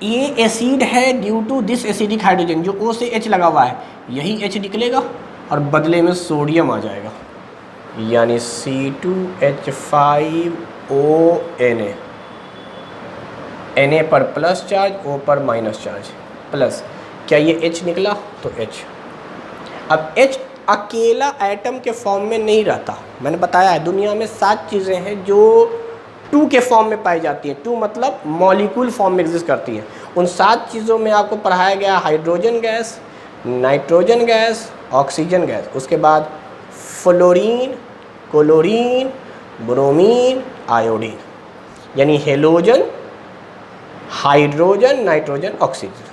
ये एसिड है due to this acidic hydrogen, जो O से H लगा हुआ है, यही H निकलेगा और बदले में सोडियम आ जाएगा, यानी C2H5ONa। Na पर प्लस चार्ज, O पर माइनस चार्ज, प्लस क्या ये H निकला तो H। अब H अकेला एटम के फॉर्म में नहीं रहता। मैंने बताया है दुनिया में 7 चीज़ें हैं जो 2 के फॉर्म में पाई जाती हैं। 2 मतलब मॉलिक्यूल फॉर्म में एग्जिस्ट करती हैं। उन 7 चीज़ों में आपको पढ़ाया गया hydrogen gas, nitrogen gas, oxygen gas, उसके बाद फ्लोरीन, क्लोरीन, ब्रोमीन, आयोडीन, यानी हेलोजन, हाइड्रोजन, नाइट्रोजन, ऑक्सीजन।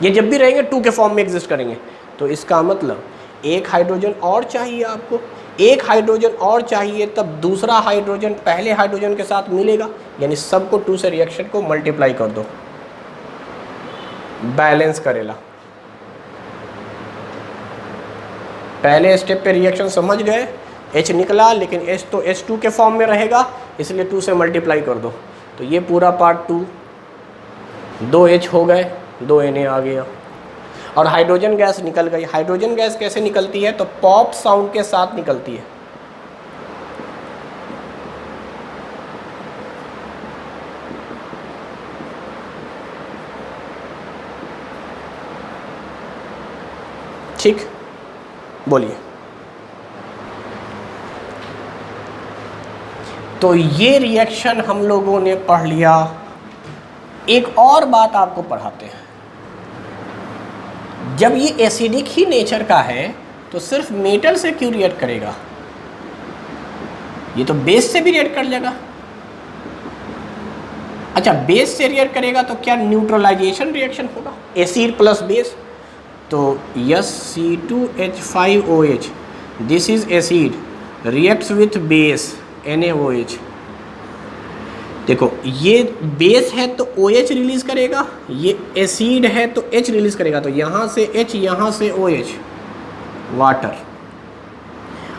ये जब भी रहेंगे 2 के फॉर्म में एग्जिस्ट करेंगे। तो इसका मतलब एक हाइड्रोजन और चाहिए आपको, एक हाइड्रोजन और चाहिए तब दूसरा हाइड्रोजन पहले हाइड्रोजन के साथ मिलेगा, यानी सबको 2 से रिएक्शन को मल्टीप्लाई कर दो, बैलेंस करेला। पहले स्टेप पे रिएक्शन समझ गए, H निकला लेकिन H तो H2 के फॉर्म में रहेगा, इसलिए 2 से मल्टीप्लाई कर दो, तो ये पूरा पार्ट 2, 2 H हो गए, 2 Na आ गया और हाइड्रोजन गैस निकल गई। हाइड्रोजन गैस कैसे निकलती है तो पॉप साउंड के साथ निकलती है। ठीक, बोलिए। तो ये रिएक्शन हम लोगों ने पढ़ लिया। एक और बात आपको पढ़ाते हैं, जब ये एसिडिक ही नेचर का है तो सिर्फ मेटल से क्यों रिएक्ट करेगा? ये तो बेस से भी रिएक्ट कर लेगा। अच्छा, बेस से रिएक्ट करेगा तो क्या न्यूट्रलाइजेशन रिएक्शन होगा, एसिड प्लस बेस? तो C2H5OH, this is acid, reacts with base NaOH। देखो ये बेस है तो OH रिलीज करेगा, ये एसिड है तो H रिलीज करेगा, तो यहाँ से H, यहाँ से OH, वाटर।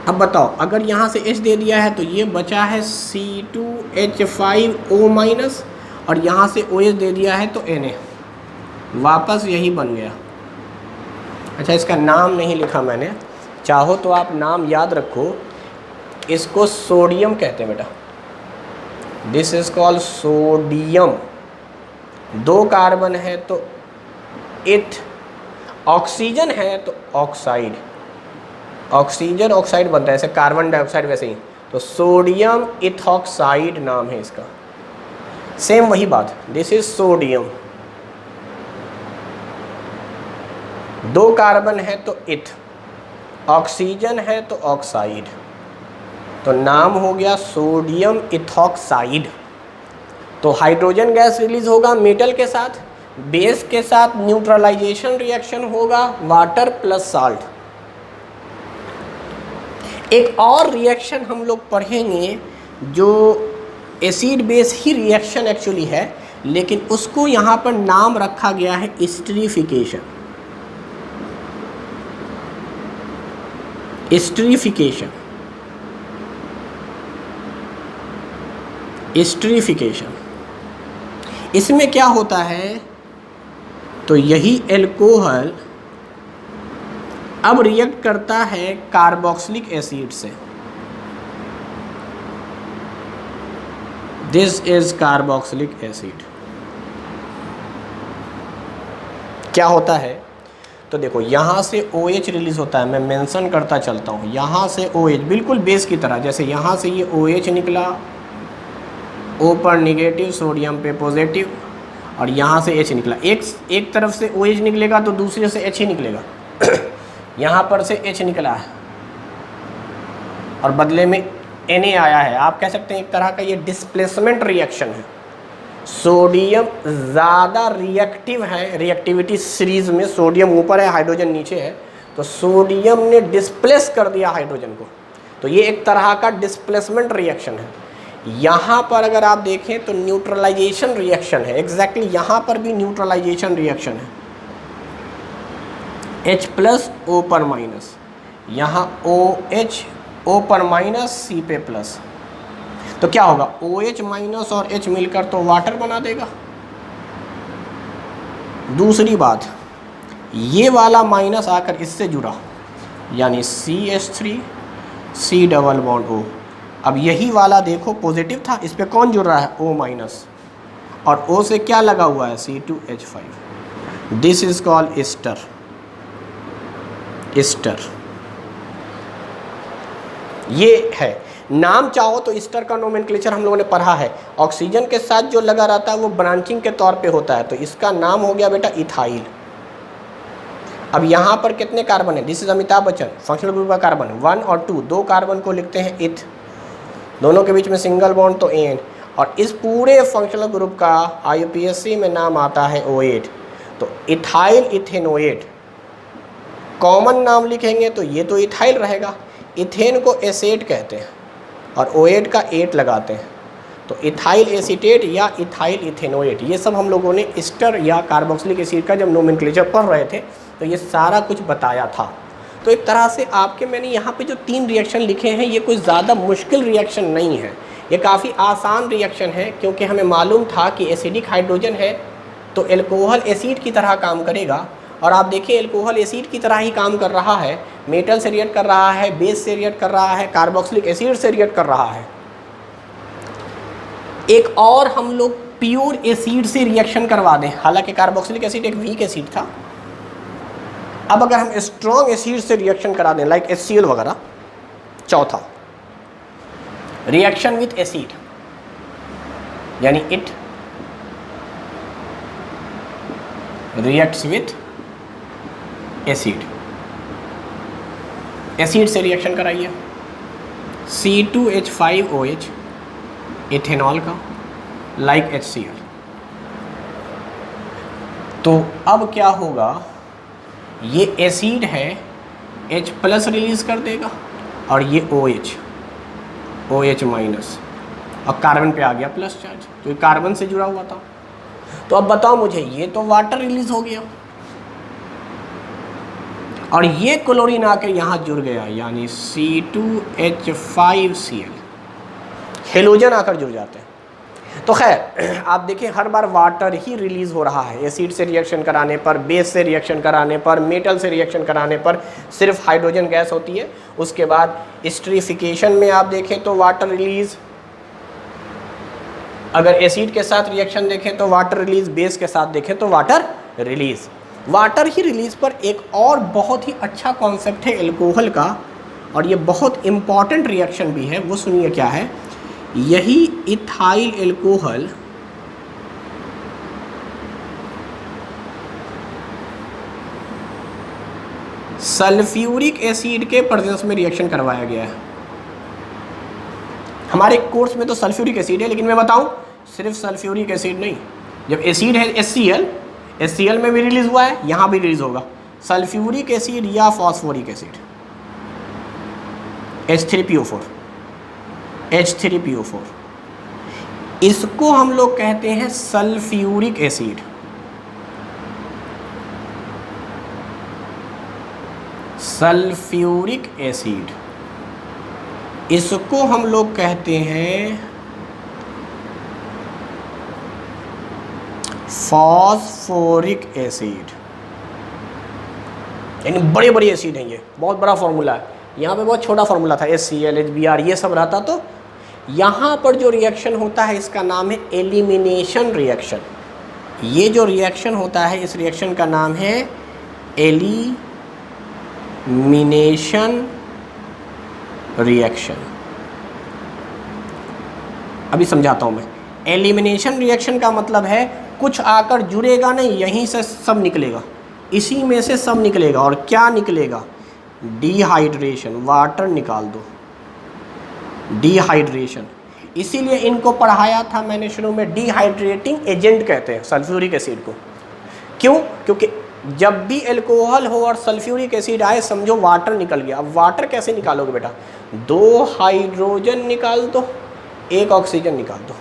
अब बताओ, अगर यहाँ से H दे दिया है तो ये बचा है C2H5O- और यहाँ से OH दे दिया है तो Na, वापस यही बन गया। अच्छा, इसका नाम नहीं लिखा मैंने, चाहो तो आप नाम याद रखो, इसको सोडियम कहते हैं बेटा। This is called sodium. 2 carbon है तो इथ, ऑक्सीजन है तो ऑक्साइड, ऑक्सीजन ऑक्साइड बनता है, ऐसे कार्बन डाइऑक्साइड वैसे ही, तो सोडियम इथॉक्साइड नाम है इसका। सेम वही बात, दिस इज सोडियम। 2 कार्बन है तो इथ, ऑक्सीजन है तो ऑक्साइड, तो नाम हो गया सोडियम इथॉक्साइड। तो हाइड्रोजन गैस रिलीज होगा मेटल के साथ, बेस के साथ न्यूट्रलाइजेशन रिएक्शन होगा, वाटर प्लस साल्ट। एक और रिएक्शन हम लोग पढ़ेंगे जो एसिड बेस ही रिएक्शन एक्चुअली है, लेकिन उसको यहाँ पर नाम रखा गया है एस्टरीफिकेशन। एस्टरीफिकेशन, एस्टरीफिकेशन, इसमें क्या होता है, तो यही एल्कोहल अब रिएक्ट करता है कार्बोक्सिलिक एसिड से। This is carboxylic acid. क्या होता है, तो देखो यहाँ से OH रिलीज होता है, मैं मेंशन करता चलता हूँ, यहाँ से OH बिल्कुल बेस की तरह, जैसे यहाँ से ये OH निकला, O पर निगेटिव, सोडियम पे पॉजिटिव, और यहाँ से H निकला। एक तरफ से OH निकलेगा तो दूसरे से H ही निकलेगा। यहाँ पर से H निकला है और बदले में Na आया है। आप कह सकते हैं एक तरह का ये डिस्प्लेसमेंट रिएक्शन है। सोडियम ज़्यादा रिएक्टिव है, रिएक्टिविटी सीरीज में सोडियम ऊपर है, हाइड्रोजन नीचे है, तो सोडियम ने डिस्प्लेस कर दिया हाइड्रोजन को, तो ये एक तरह का डिस्प्लेसमेंट रिएक्शन है। यहाँ पर अगर आप देखें तो न्यूट्रलाइजेशन रिएक्शन है, एग्जैक्टली यहाँ पर भी न्यूट्रलाइजेशन रिएक्शन है। H प्लस O पर माइनस, यहाँ OH O पर माइनस C पे प्लस, तो क्या होगा, OH माइनस और H मिलकर तो वाटर बना देगा। दूसरी बात, ये वाला माइनस आकर इससे जुड़ा, यानी CH3 C double bond O। अब यही वाला देखो पॉजिटिव था, इस पे कौन जुड़ रहा है, O माइनस, और O से क्या लगा हुआ है, C2H5। This is called ester. Ester ये है नाम, चाहो तो एस्टर का नोमेनक्लेचर हम लोगों ने पढ़ा है। ऑक्सीजन के साथ जो लगा रहता है वो ब्रांचिंग के तौर पे होता है, तो इसका नाम हो गया बेटा इथाइल। अब यहाँ पर कितने कार्बन है, this is Amitabh Bachchan, functional group का कार्बन 1 और 2, 2 कार्बन को लिखते हैं इथ, दोनों के बीच में सिंगल बॉन्ड तो एन, और इस पूरे फंक्शनल ग्रुप का IUPAC में नाम आता है O8, तो इथाइल इथेनोएट। कॉमन नाम लिखेंगे तो ये तो इथाइल रहेगा, इथेन को एसेट कहते हैं और O8 का 8 लगाते हैं, तो इथाइल एसीटेट या इथाइल इथेनोएट, ये सब हम लोगों ने एस्टर या कार्बोक्सिलिक एसिड का जब नोमेनक्लेचर पढ़ रहे थे तो ये सारा कुछ बताया था। तो एक तरह से आपके मैंने यहाँ पे जो 3 रिएक्शन लिखे हैं ये कोई ज़्यादा मुश्किल रिएक्शन नहीं है, ये काफ़ी आसान रिएक्शन है, क्योंकि हमें मालूम था कि एसिडिक हाइड्रोजन है तो एल्कोहल एसिड की तरह काम करेगा, और आप देखिए एल्कोहल एसिड की तरह ही काम कर रहा है, मेटल से रिएक्ट कर रहा है, बेस से रिएक्ट कर रहा है, कार्बोक्सिलिक एसिड से रिएक्ट कर रहा है। एक और हम लोग प्योर एसिड से रिएक्शन करवा दें, हालांकि कार्बोक्सिलिक एसिड एक वीक एसिड था, अब अगर हम स्ट्रॉन्ग एसिड से रिएक्शन करा दें लाइक HCl वगैरह, चौथा रिएक्शन विथ एसिड, यानी it reacts with acid, acid से रिएक्शन कराइए C2H5OH इथेनॉल का लाइक HCl। तो अब क्या होगा, ये एसिड है H प्लस रिलीज कर देगा और ये OH माइनस, और कार्बन पे आ गया प्लस चार्ज, तो ये कार्बन से जुड़ा हुआ था। तो अब बताओ मुझे, ये तो वाटर रिलीज हो गया और ये क्लोरीन आकर यहाँ जुड़ गया, यानी C2H5Cl, हेलोजन आकर जुड़ जाते हैं। तो खैर आप देखिए हर बार वाटर ही रिलीज हो रहा है, एसिड से रिएक्शन कराने पर, बेस से रिएक्शन कराने पर, मेटल से रिएक्शन कराने पर सिर्फ हाइड्रोजन गैस होती है। उसके बाद स्टरीफिकेशन में आप देखें तो वाटर रिलीज, अगर एसिड के साथ रिएक्शन देखें तो वाटर रिलीज, बेस के साथ देखें तो वाटर रिलीज। वाटर ही रिलीज पर एक और बहुत ही अच्छा कॉन्सेप्ट है एल्कोहल का, और ये बहुत इम्पॉर्टेंट रिएक्शन भी है, वो सुनिए क्या है। यही इथाइल एल्कोहल सल्फ्यूरिक एसिड के प्रेजेंस में रिएक्शन करवाया गया है। हमारे कोर्स में तो सल्फ्यूरिक एसिड है, लेकिन मैं बताऊं सिर्फ सल्फ्यूरिक एसिड नहीं, जब एसिड है HCl में भी रिलीज हुआ है, यहाँ भी रिलीज होगा सल्फ्यूरिक एसिड या फॉस्फोरिक एसिड, H3PO4, इसको हम लोग कहते हैं सल्फ्यूरिक एसिड। सल्फ्यूरिक एसिड, इसको हम लोग कहते हैं फॉस्फोरिक एसिड। यानी बड़े बड़े एसिड हैं, ये बहुत बड़ा फॉर्मूला है। यहाँ पे बहुत छोटा फॉर्मूला था, HCl HBr ये सब रहता। तो यहाँ पर जो रिएक्शन होता है इसका नाम है एलिमिनेशन रिएक्शन। ये जो रिएक्शन होता है इस रिएक्शन का नाम है एलिमिनेशन रिएक्शन। अभी समझाता हूँ मैं। एलिमिनेशन रिएक्शन का मतलब है कुछ आकर जुड़ेगा नहीं, यहीं से सब निकलेगा, इसी में से सब निकलेगा। और क्या निकलेगा? डिहाइड्रेशन, वाटर निकाल दो, डिहाइड्रेशन। इसीलिए इनको पढ़ाया था मैंने शुरू में, डिहाइड्रेटिंग एजेंट कहते हैं सल्फ्यूरिक एसिड को। क्यों? क्योंकि जब भी अल्कोहल हो और सल्फ्यूरिक एसिड आए समझो वाटर निकल गया। अब वाटर कैसे निकालोगे बेटा? 2 हाइड्रोजन निकाल दो, 1 ऑक्सीजन निकाल दो।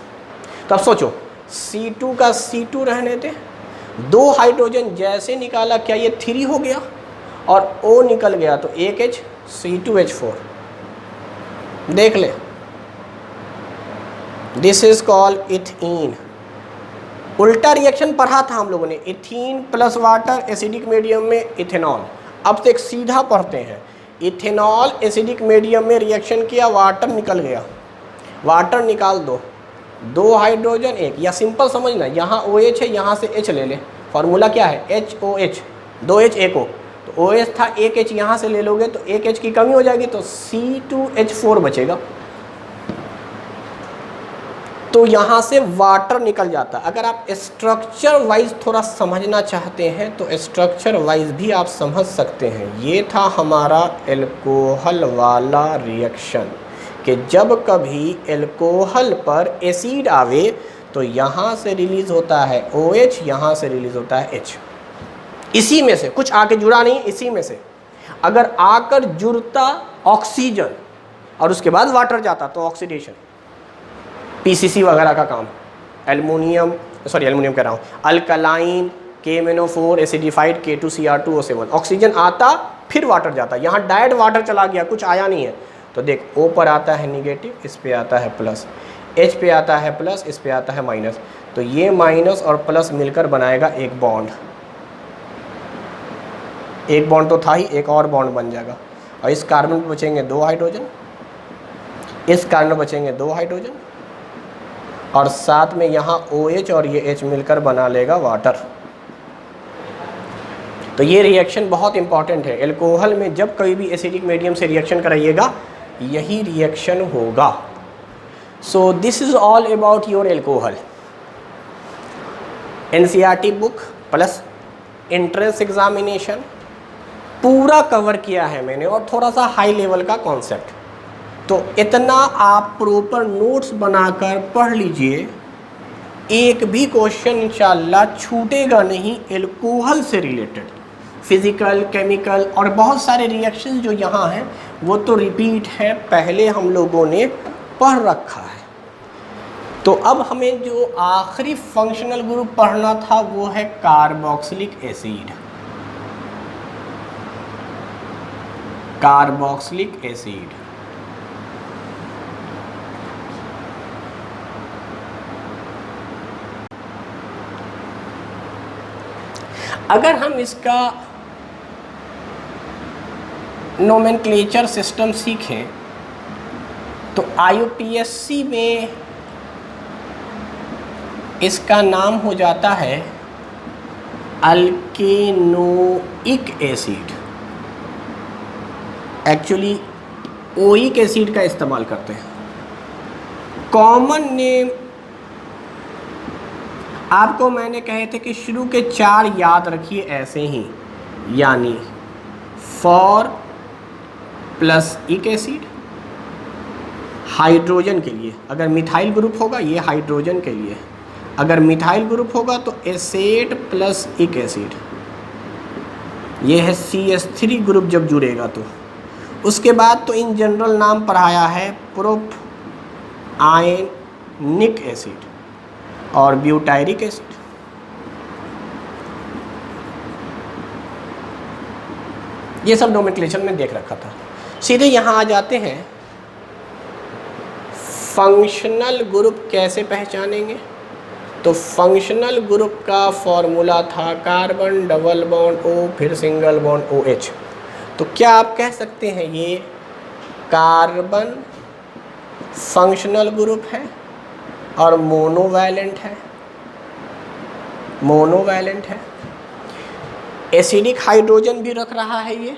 तो अब सोचो C2 का C2 रहने दे, 2 हाइड्रोजन जैसे निकाला क्या ये 3 हो गया और O निकल गया तो 1H C2H4। देख ले, दिस इज कॉल्ड इथीन। उल्टा रिएक्शन पढ़ा था हम लोगों ने, ethene plus water acidic medium में इथेनॉल। अब तो एक सीधा पढ़ते हैं, इथेनॉल एसिडिक मीडियम में रिएक्शन किया, वाटर निकल गया, वाटर निकाल दो, 2 हाइड्रोजन 1, या सिंपल समझना, यहाँ OH है यहाँ से H ले ले। फार्मूला क्या है? HOH, 2H 1 O, तो OH था 1H यहाँ से ले लोगे तो 1H की कमी हो जाएगी तो C2H4 बचेगा। तो यहाँ से वाटर निकल जाता। अगर आप स्ट्रक्चर वाइज थोड़ा समझना चाहते हैं तो स्ट्रक्चर वाइज भी आप समझ सकते हैं। ये था हमारा एल्कोहल वाला रिएक्शन कि जब कभी एल्कोहल पर एसिड आवे तो यहाँ से रिलीज होता है OH, यहाँ से रिलीज होता है H। इसी में से कुछ आके जुड़ा नहीं, इसी में से अगर आकर जुड़ता ऑक्सीजन और उसके बाद वाटर जाता तो ऑक्सीडेशन, PCC वगैरह का काम, एल्युमिनियम कह रहा हूँ, alkaline KMnO4 acidified K2Cr2O7, oxygen आता फिर वाटर जाता। यहाँ डायरेक्ट वाटर चला गया, कुछ आया नहीं है। तो देख O पर आता है निगेटिव, इस पे आता है प्लस, H पे आता है प्लस, इस पे आता है माइनस। तो ये माइनस और प्लस मिलकर बनाएगा एक बॉन्ड। एक बॉन्ड तो था ही, एक और बॉन्ड बन जाएगा। और इस कार्बन पे बचेंगे 2 हाइड्रोजन, इस कार्बन में बचेंगे 2 हाइड्रोजन, और साथ में यहाँ OH और ये H मिलकर बना लेगा वाटर। तो ये रिएक्शन बहुत इंपॉर्टेंट है। एल्कोहल में जब कभी भी एसिडिक मीडियम से रिएक्शन कराइएगा यही रिएक्शन होगा। So this is all about your alcohol. NCERT book plus entrance examination पूरा कवर किया है मैंने, और थोड़ा सा हाई लेवल का कॉन्सेप्ट। तो इतना आप प्रॉपर नोट्स बनाकर पढ़ लीजिए, एक भी क्वेश्चन इंशाल्लाह छूटेगा नहीं एल्कोहल से रिलेटेड। फिज़िकल, केमिकल और बहुत सारे रिएक्शन जो यहाँ हैं वो तो रिपीट हैं, पहले हम लोगों ने पढ़ रखा है। तो अब हमें जो आखिरी फंक्शनल ग्रुप पढ़ना था वो है कार्बोक्सिलिक एसिड। कार्बोक्सिलिक एसिड अगर हम इसका नोमेनक्लेचर सिस्टम सीखें तो IUPAC में इसका नाम हो जाता है अल्केनोइक एसिड। एक्चुअली ओइक एसिड का इस्तेमाल करते हैं। कॉमन नेम आपको मैंने कहे थे कि शुरू के 4 याद रखिए ऐसे ही, यानी फॉर प्लस इक एसिड हाइड्रोजन के लिए, अगर मिथाइल ग्रुप होगा ये हाइड्रोजन के लिए, अगर मिथाइल ग्रुप होगा तो एसेट प्लस इक एसिड, ये है CH3 ग्रुप जब जुड़ेगा तो। उसके बाद तो इन जनरल नाम पढ़ाया है प्रोपआयनिक एसिड और ब्यूटायरिक एसिड। ये सब नोमेनक्लेचर में देख रखा था। सीधे यहाँ आ जाते हैं, फंक्शनल ग्रुप कैसे पहचानेंगे। तो फंक्शनल ग्रुप का फॉर्मूला था कार्बन डबल बॉन्ड O फिर सिंगल बॉन्ड OH। तो क्या आप कह सकते हैं ये कार्बन फंक्शनल ग्रुप है और मोनोवैलेंट है, मोनोवैलेंट है। एसिडिक हाइड्रोजन भी रख रहा है ये।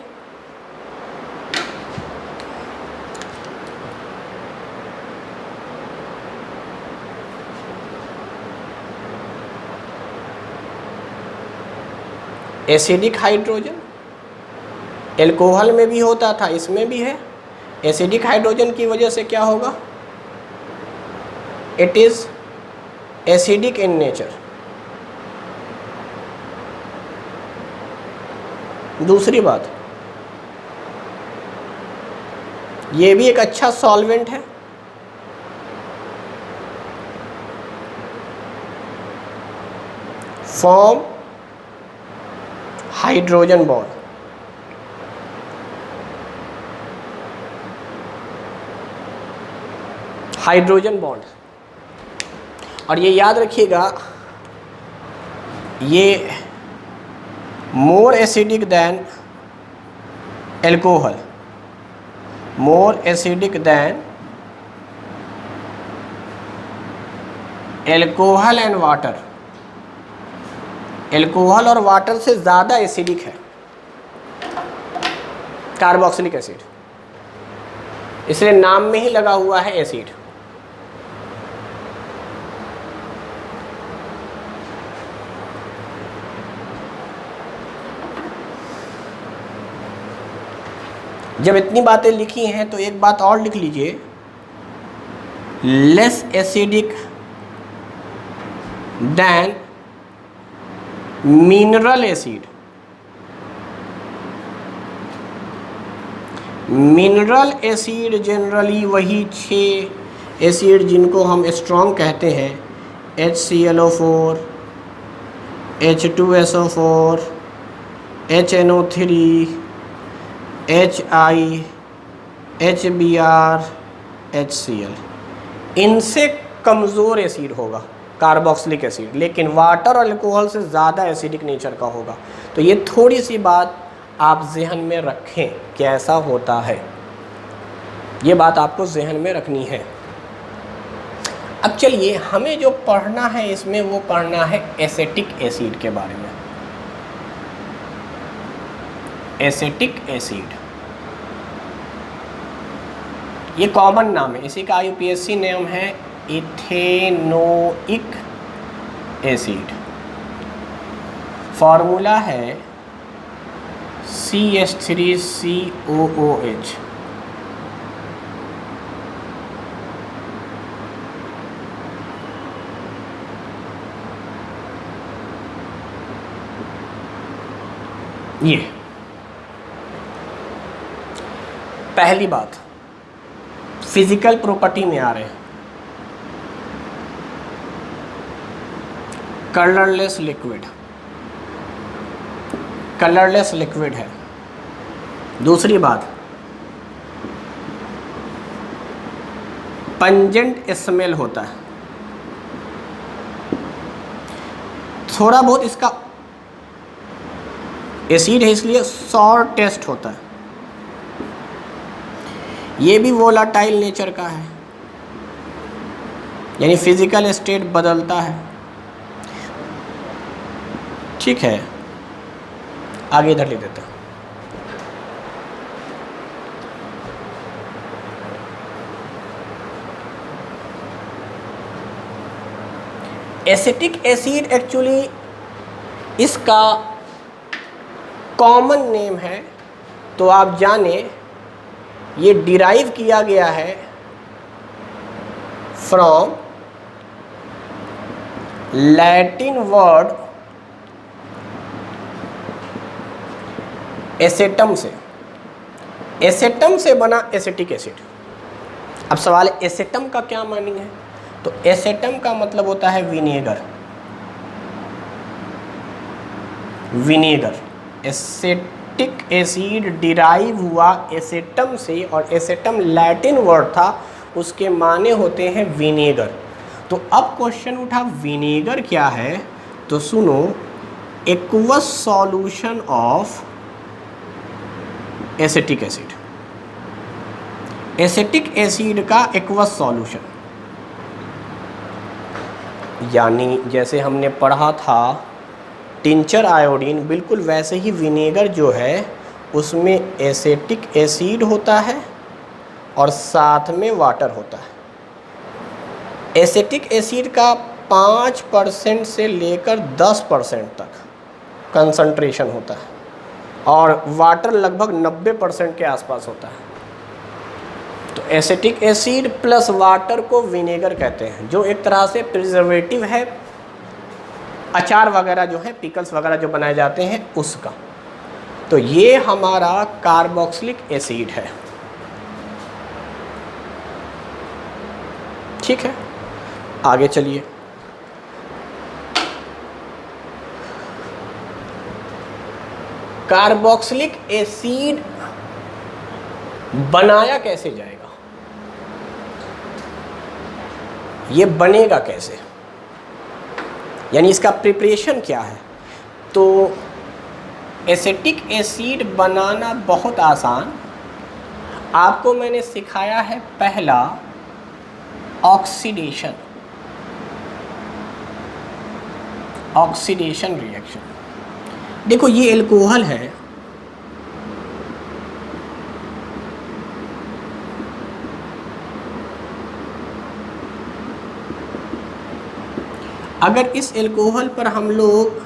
एसिडिक हाइड्रोजन एल्कोहल में भी होता था, इसमें भी है। एसिडिक हाइड्रोजन की वजह से क्या होगा, it is acidic in nature. दूसरी बात, ये भी एक अच्छा सॉल्वेंट है। Form hydrogen bond, hydrogen bond. और ये याद रखिएगा, ये more acidic than alcohol, more acidic than alcohol and water. Alcohol और वाटर से ज़्यादा एसिडिक है कार्बोक्सिलिक एसिड, इसलिए नाम में ही लगा हुआ है एसिड। जब इतनी बातें लिखी हैं तो एक बात और लिख लीजिए, less acidic than mineral acid. Mineral acid generally वही 6 एसिड जिनको हम स्ट्रॉन्ग कहते हैं, HClO4, H2SO4, HNO3, HI, HBr, HCl। इनसे कमज़ोर एसिड होगा कार्बोक्सिलिक एसिड, लेकिन वाटर और अल्कोहल से ज़्यादा एसिडिक नेचर का होगा। तो ये थोड़ी सी बात आप जहन में रखें कि ऐसा होता है, ये बात आपको जहन में रखनी है। अब चलिए हमें जो पढ़ना है इसमें वो पढ़ना है एसेटिक एसिड के बारे में। एसिटिक एसिड, ये कॉमन नाम है, इसी का यूपीएससी नेम है इथेनोइक एसिड। फॉर्मूला है CH3COOH। ये पहली बात, फिजिकल प्रॉपर्टी में आ रहे हैं। कलरलेस लिक्विड, कलरलेस लिक्विड है। दूसरी बात, पंजेंट स्मेल होता है, थोड़ा बहुत इसका एसिड है इसलिए सॉर टेस्ट होता है। ये भी वोलाटाइल नेचर का है, यानी फिजिकल स्टेट बदलता है। ठीक है, आगे इधर ले देते हैं। एसिटिक एसिड एक्चुअली इसका कॉमन नेम है, तो आप जाने ये डिराइव किया गया है फ्रॉम लैटिन वर्ड एसेटम से। एसेटम से बना एसिटिक एसिड। अब सवाल है एसेटम का क्या मीनिंग है, तो एसेटम का मतलब होता है vinegar. Vinegar, acetic acid derive हुआ एसेटम से, और एसेटम लैटिन वर्ड था, उसके माने होते हैं विनेगर। तो अब क्वेश्चन उठा विनेगर क्या है, तो सुनो, aqueous solution of acetic acid. Acetic acid का एक्वस सॉल्यूशन, यानी जैसे हमने पढ़ा था टिंचर आयोडीन, बिल्कुल वैसे ही विनेगर जो है उसमें एसिटिक एसिड होता है और साथ में वाटर होता है। एसिटिक एसिड का 5% से लेकर 10% तक कंसंट्रेशन होता है, और वाटर लगभग 90% के आसपास होता है। तो एसिटिक एसिड प्लस वाटर को विनेगर कहते हैं, जो एक तरह से प्रिजर्वेटिव है, अचार वगैरह जो है, पिकल्स वगैरह जो बनाए जाते हैं उसका। तो ये हमारा कार्बोक्सिलिक एसिड है। ठीक है, आगे चलिए। कार्बोक्सिलिक एसिड बनाया कैसे जाएगा, ये बनेगा कैसे, यानी इसका प्रिपरेशन क्या है। तो एसिटिक एसिड बनाना बहुत आसान, आपको मैंने सिखाया है पहला ऑक्सीडेशन, ऑक्सीडेशन रिएक्शन। देखो ये एल्कोहल है, अगर इस एल्कोहल पर हम लोग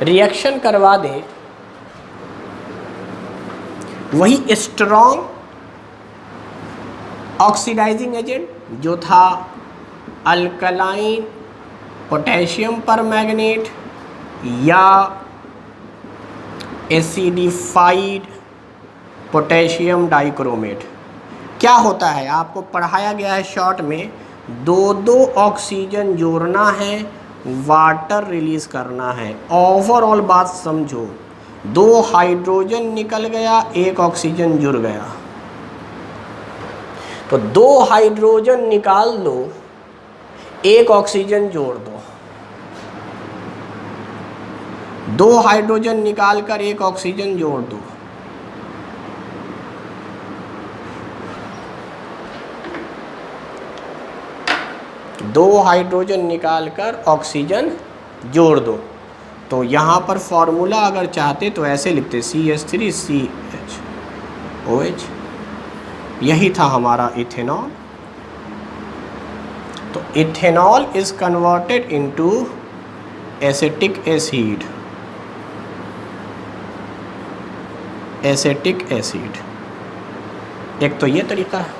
रिएक्शन करवा दें, वही स्ट्रॉन्ग ऑक्सीडाइजिंग एजेंट जो था अल्कलाइन पोटेशियम परमैंगनेट या एसिडिफाइड पोटेशियम डाइक्रोमेट, क्या होता है आपको पढ़ाया गया है शॉर्ट में, दो ऑक्सीजन जोड़ना है, वाटर रिलीज करना है। ओवरऑल बात समझो, 2 हाइड्रोजन निकल गया, 1 ऑक्सीजन जुड़ गया, तो 2 हाइड्रोजन निकाल दो, 1 ऑक्सीजन जोड़ दो। 2 हाइड्रोजन निकाल कर 1 ऑक्सीजन जोड़ दो, दो हाइड्रोजन निकाल कर ऑक्सीजन जोड़ दो, तो यहाँ पर फॉर्मूला अगर चाहते तो ऐसे लिखते CH3CHOH, यही था हमारा इथेनॉल। तो ethanol is converted into acetic acid, acetic acid. एक तो ये तरीका है।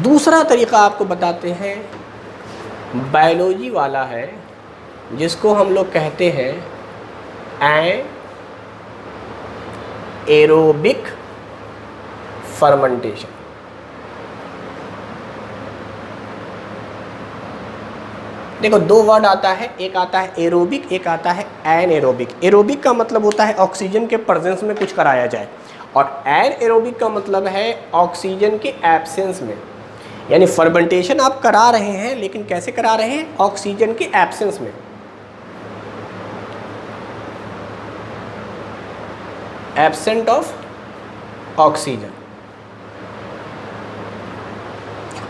दूसरा तरीका आपको बताते हैं, बायोलॉजी वाला है, जिसको हम लोग कहते हैं एरोबिक फर्मेंटेशन। देखो दो वर्ड आता है, एक आता है एरोबिक, एक आता है एनएरोबिक। एरोबिक का मतलब होता है ऑक्सीजन के प्रेजेंस में कुछ कराया जाए, और एनएरोबिक का मतलब है ऑक्सीजन के एब्सेंस में। यानी फर्मेंटेशन आप करा रहे हैं, लेकिन कैसे करा रहे हैं? ऑक्सीजन के एब्सेंस में। Absent of oxygen.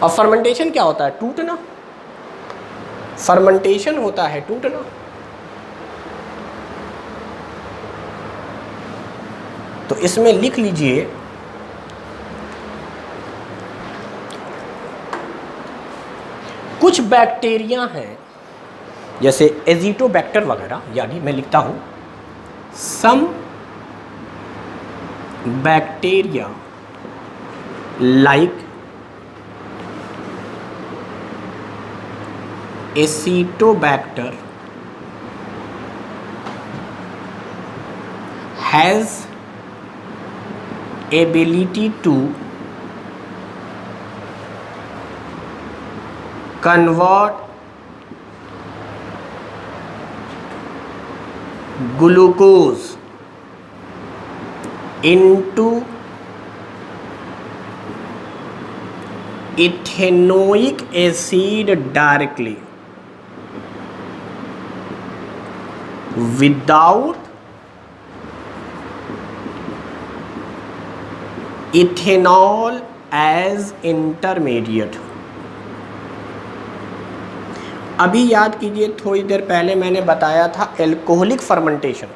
और फर्मेंटेशन क्या होता है? टूटना। फर्मेंटेशन होता है टूटना। तो इसमें लिख लीजिए, कुछ बैक्टीरिया हैं जैसे एजिटोबैक्टर वगैरह, यानी मैं लिखता हूं some bacteria like acetobacter has ability to convert glucose into ethanoic acid directly without ethanol as intermediate। अभी याद कीजिए, थोड़ी देर पहले मैंने बताया था एल्कोहलिक फर्मेंटेशन।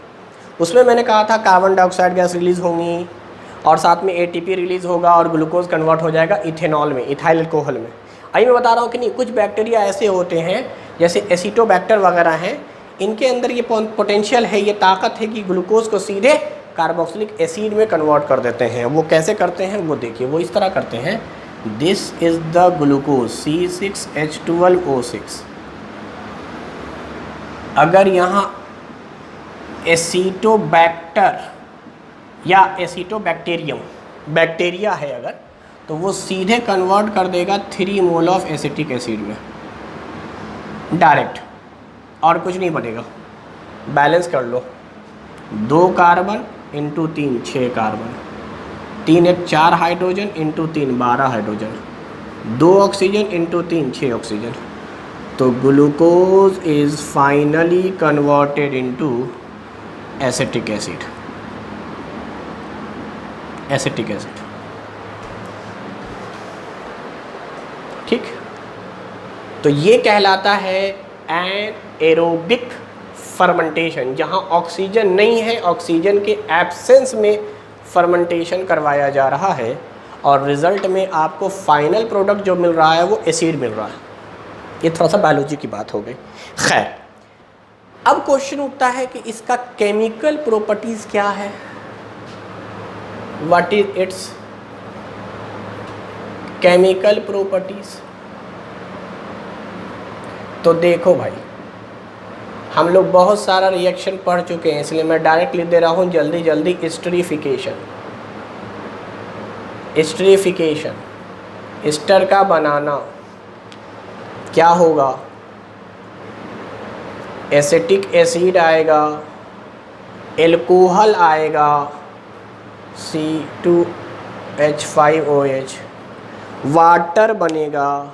उसमें मैंने कहा था कार्बन डाइऑक्साइड गैस रिलीज़ होंगी और साथ में एटीपी रिलीज़ होगा और ग्लूकोज कन्वर्ट हो जाएगा इथेनॉल में, इथाइल अल्कोहल में। अभी मैं बता रहा हूँ कि नहीं, कुछ बैक्टीरिया ऐसे होते हैं जैसे एसिटोबैक्टर वगैरह हैं, इनके अंदर ये पोटेंशियल है, ये ताकत है कि ग्लूकोज को सीधे कार्बोक्सिलिक एसिड में कन्वर्ट कर देते हैं। वो कैसे करते हैं वो देखिए, वो इस तरह करते हैं। This is the glucose C6H12O6। अगर यहाँ एसिटोबैक्टर या एसिटोबैक्टीरियम बैक्टीरिया है अगर, तो वो सीधे कन्वर्ट कर देगा 3 मोल ऑफ एसिटिक एसिड में डायरेक्ट, और कुछ नहीं बनेगा। बैलेंस कर लो, 2 कार्बन इंटू 3 6 कार्बन, 3 एक 4 hydrogen into 3 12 hydrogen, 2 oxygen into 3 6 oxygen. तो glucose is finally converted into acetic acid, acetic acid. ठीक, तो ये कहलाता है एनाएरोबिक फर्मेंटेशन, जहाँ ऑक्सीजन नहीं है, ऑक्सीजन के एब्सेंस में फर्मेंटेशन करवाया जा रहा है और रिज़ल्ट में आपको फाइनल प्रोडक्ट जो मिल रहा है वो एसिड मिल रहा है। ये थोड़ा सा बायोलॉजी की बात हो गई। खैर, अब क्वेश्चन उठता है कि इसका केमिकल प्रॉपर्टीज़ क्या है, what is it's chemical properties. तो देखो भाई, हम लोग बहुत सारा रिएक्शन पढ़ चुके हैं, इसलिए मैं डायरेक्ट लिख दे रहा हूँ जल्दी जल्दी। एस्टरिफिकेशन, एस्टरिफिकेशन, एस्टर का बनाना क्या होगा? एसिटिक एसिड आएगा, एल्कोहल आएगा C2H5OH, वाटर बनेगा,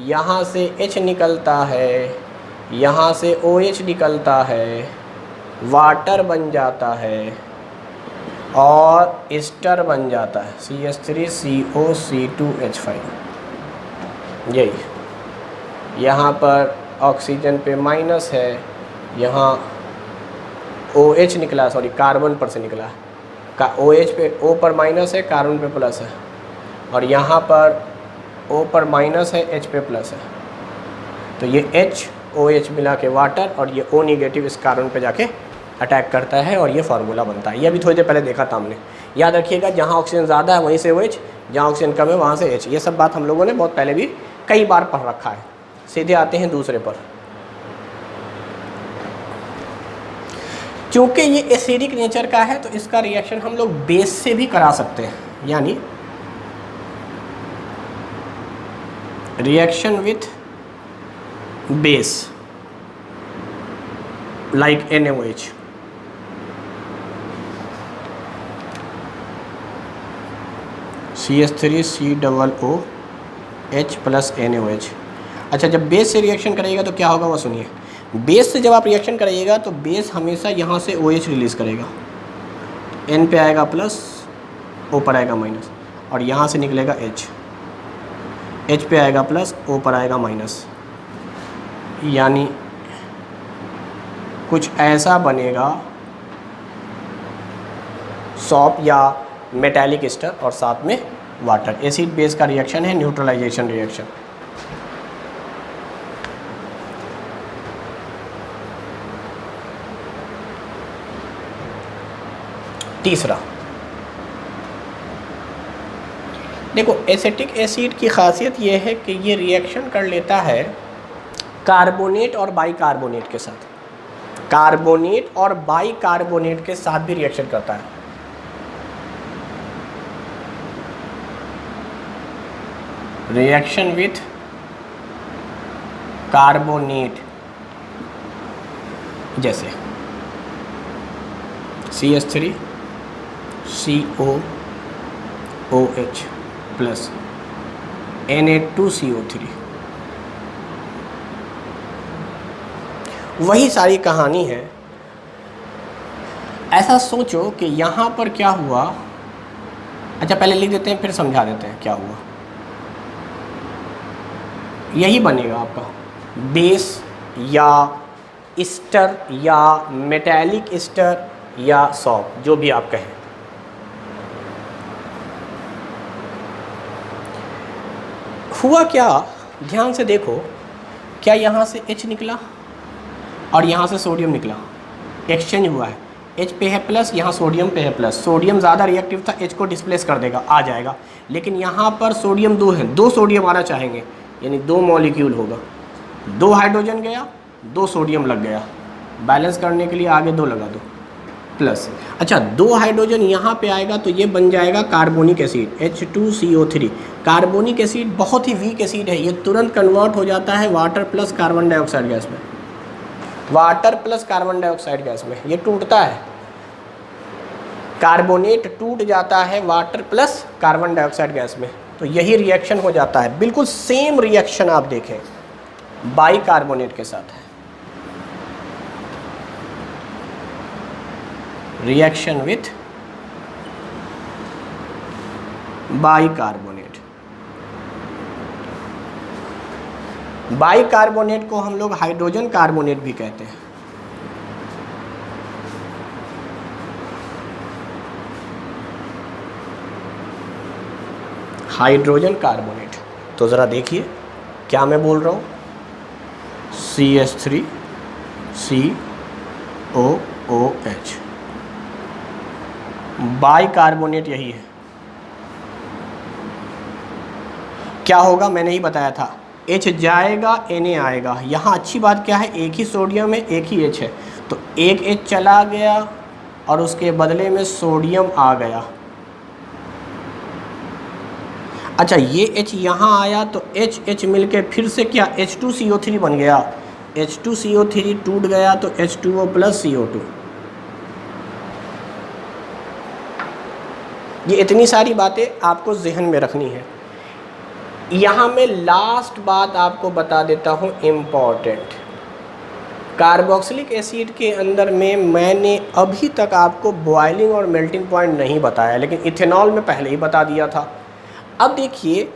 यहाँ से H निकलता है, यहाँ से OH निकलता है, वाटर बन जाता है और एस्टर बन जाता है CH3COC2H5। यही यहाँ पर ऑक्सीजन पे माइनस है, यहाँ OH निकला, सॉरी कार्बन पर से निकला का OH पे O पर माइनस है, कार्बन पे प्लस है, और यहाँ पर O पर माइनस है, H पे प्लस है। तो ये HOH मिला के वाटर और ये O निगेटिव इस कार्बन पे जाके अटैक करता है और ये फार्मूला बनता है। ये अभी थोड़ी देर पहले देखा था हमने। याद रखिएगा, जहाँ ऑक्सीजन ज़्यादा है वहीं से OH, जहाँ ऑक्सीजन कम है वहाँ से H। ये सब बात हम लोगों ने बहुत पहले भी कई बार पढ़ रखा है। सीधे आते हैं दूसरे पर। चूँकि ये एसिडिक नेचर का है तो इसका रिएक्शन हम लोग बेस से भी करा सकते हैं, यानी reaction with base like NaOH। CH3COOH plus NaOH। अच्छा, जब बेस से रिएक्शन करेगा तो क्या होगा वो सुनिए। बेस से जब आप रिएक्शन करिएगा तो बेस हमेशा यहाँ से OH रिलीज़ करेगा, N पे आएगा प्लस, O पर आएगा माइनस, और यहाँ से निकलेगा H पे आएगा प्लस, O पर आएगा माइनस, यानी कुछ ऐसा बनेगा सॉप या मेटालिक एस्टर और साथ में वाटर। एसिड बेस का रिएक्शन है न्यूट्रलाइजेशन रिएक्शन। तीसरा, देखो एसिटिक एसिड की खासियत ये है कि ये रिएक्शन कर लेता है कार्बोनेट और बाइकार्बोनेट के साथ। कार्बोनेट और बाइकार्बोनेट के साथ भी रिएक्शन करता है। रिएक्शन विथ कार्बोनेट, जैसे CH3COOH प्लस Na2CO3। वही सारी कहानी है। ऐसा सोचो कि यहाँ पर क्या हुआ। अच्छा, पहले लिख देते हैं फिर समझा देते हैं क्या हुआ। यही बनेगा आपका बेस या ईस्टर या मेटालिक ईस्टर या सॉप, जो भी आप कहें। हुआ क्या, ध्यान से देखो, क्या यहाँ से H निकला और यहाँ से सोडियम निकला, एक्सचेंज हुआ है। H पे है प्लस, यहाँ सोडियम पे है प्लस। सोडियम ज़्यादा रिएक्टिव था, H को डिस्प्लेस कर देगा, आ जाएगा। लेकिन यहाँ पर सोडियम 2 है, 2 सोडियम आना चाहेंगे, यानी 2 मॉलिक्यूल होगा। 2 हाइड्रोजन गया, 2 सोडियम लग गया, बैलेंस करने के लिए आगे 2 लगा दो प्लस। अच्छा, 2 हाइड्रोजन यहाँ पे आएगा तो ये बन जाएगा carbonic acid H2CO3। Carbonic acid बहुत ही वीक एसिड है, ये तुरंत कन्वर्ट हो जाता है water plus carbon dioxide gas में। Water plus carbon dioxide gas में ये टूटता है। कार्बोनेट टूट जाता है water plus carbon dioxide gas में, तो यही रिएक्शन हो जाता है। बिल्कुल सेम रिएक्शन आप देखें बाइकार्बोनेट के साथ है। Reaction with bicarbonate. बाइकार्बोनेट को हम लोग हाइड्रोजन कार्बोनेट भी कहते हैं। हाइड्रोजन कार्बोनेट, तो ज़रा देखिए क्या मैं बोल रहा हूँ। CH3COOH, बाइकार्बोनेट यही है। क्या होगा मैंने ही बताया था, H जाएगा Na आएगा। यहाँ अच्छी बात क्या है, एक ही सोडियम है एक ही H है, तो एक H चला गया और उसके बदले में सोडियम आ गया। अच्छा, ये H यहाँ आया तो H मिलके फिर से क्या H2CO3 बन गया। H2CO3 टूट गया तो H2O प्लस CO2। ये इतनी सारी बातें आपको जहन में रखनी है। यहाँ मैं लास्ट बात आपको बता देता हूँ इम्पॉर्टेंट। कार्बोक्सिलिक एसिड के अंदर में मैंने अभी तक आपको बॉइलिंग और मेल्टिंग पॉइंट नहीं बताया, लेकिन इथेनॉल में पहले ही बता दिया था। अब देखिए,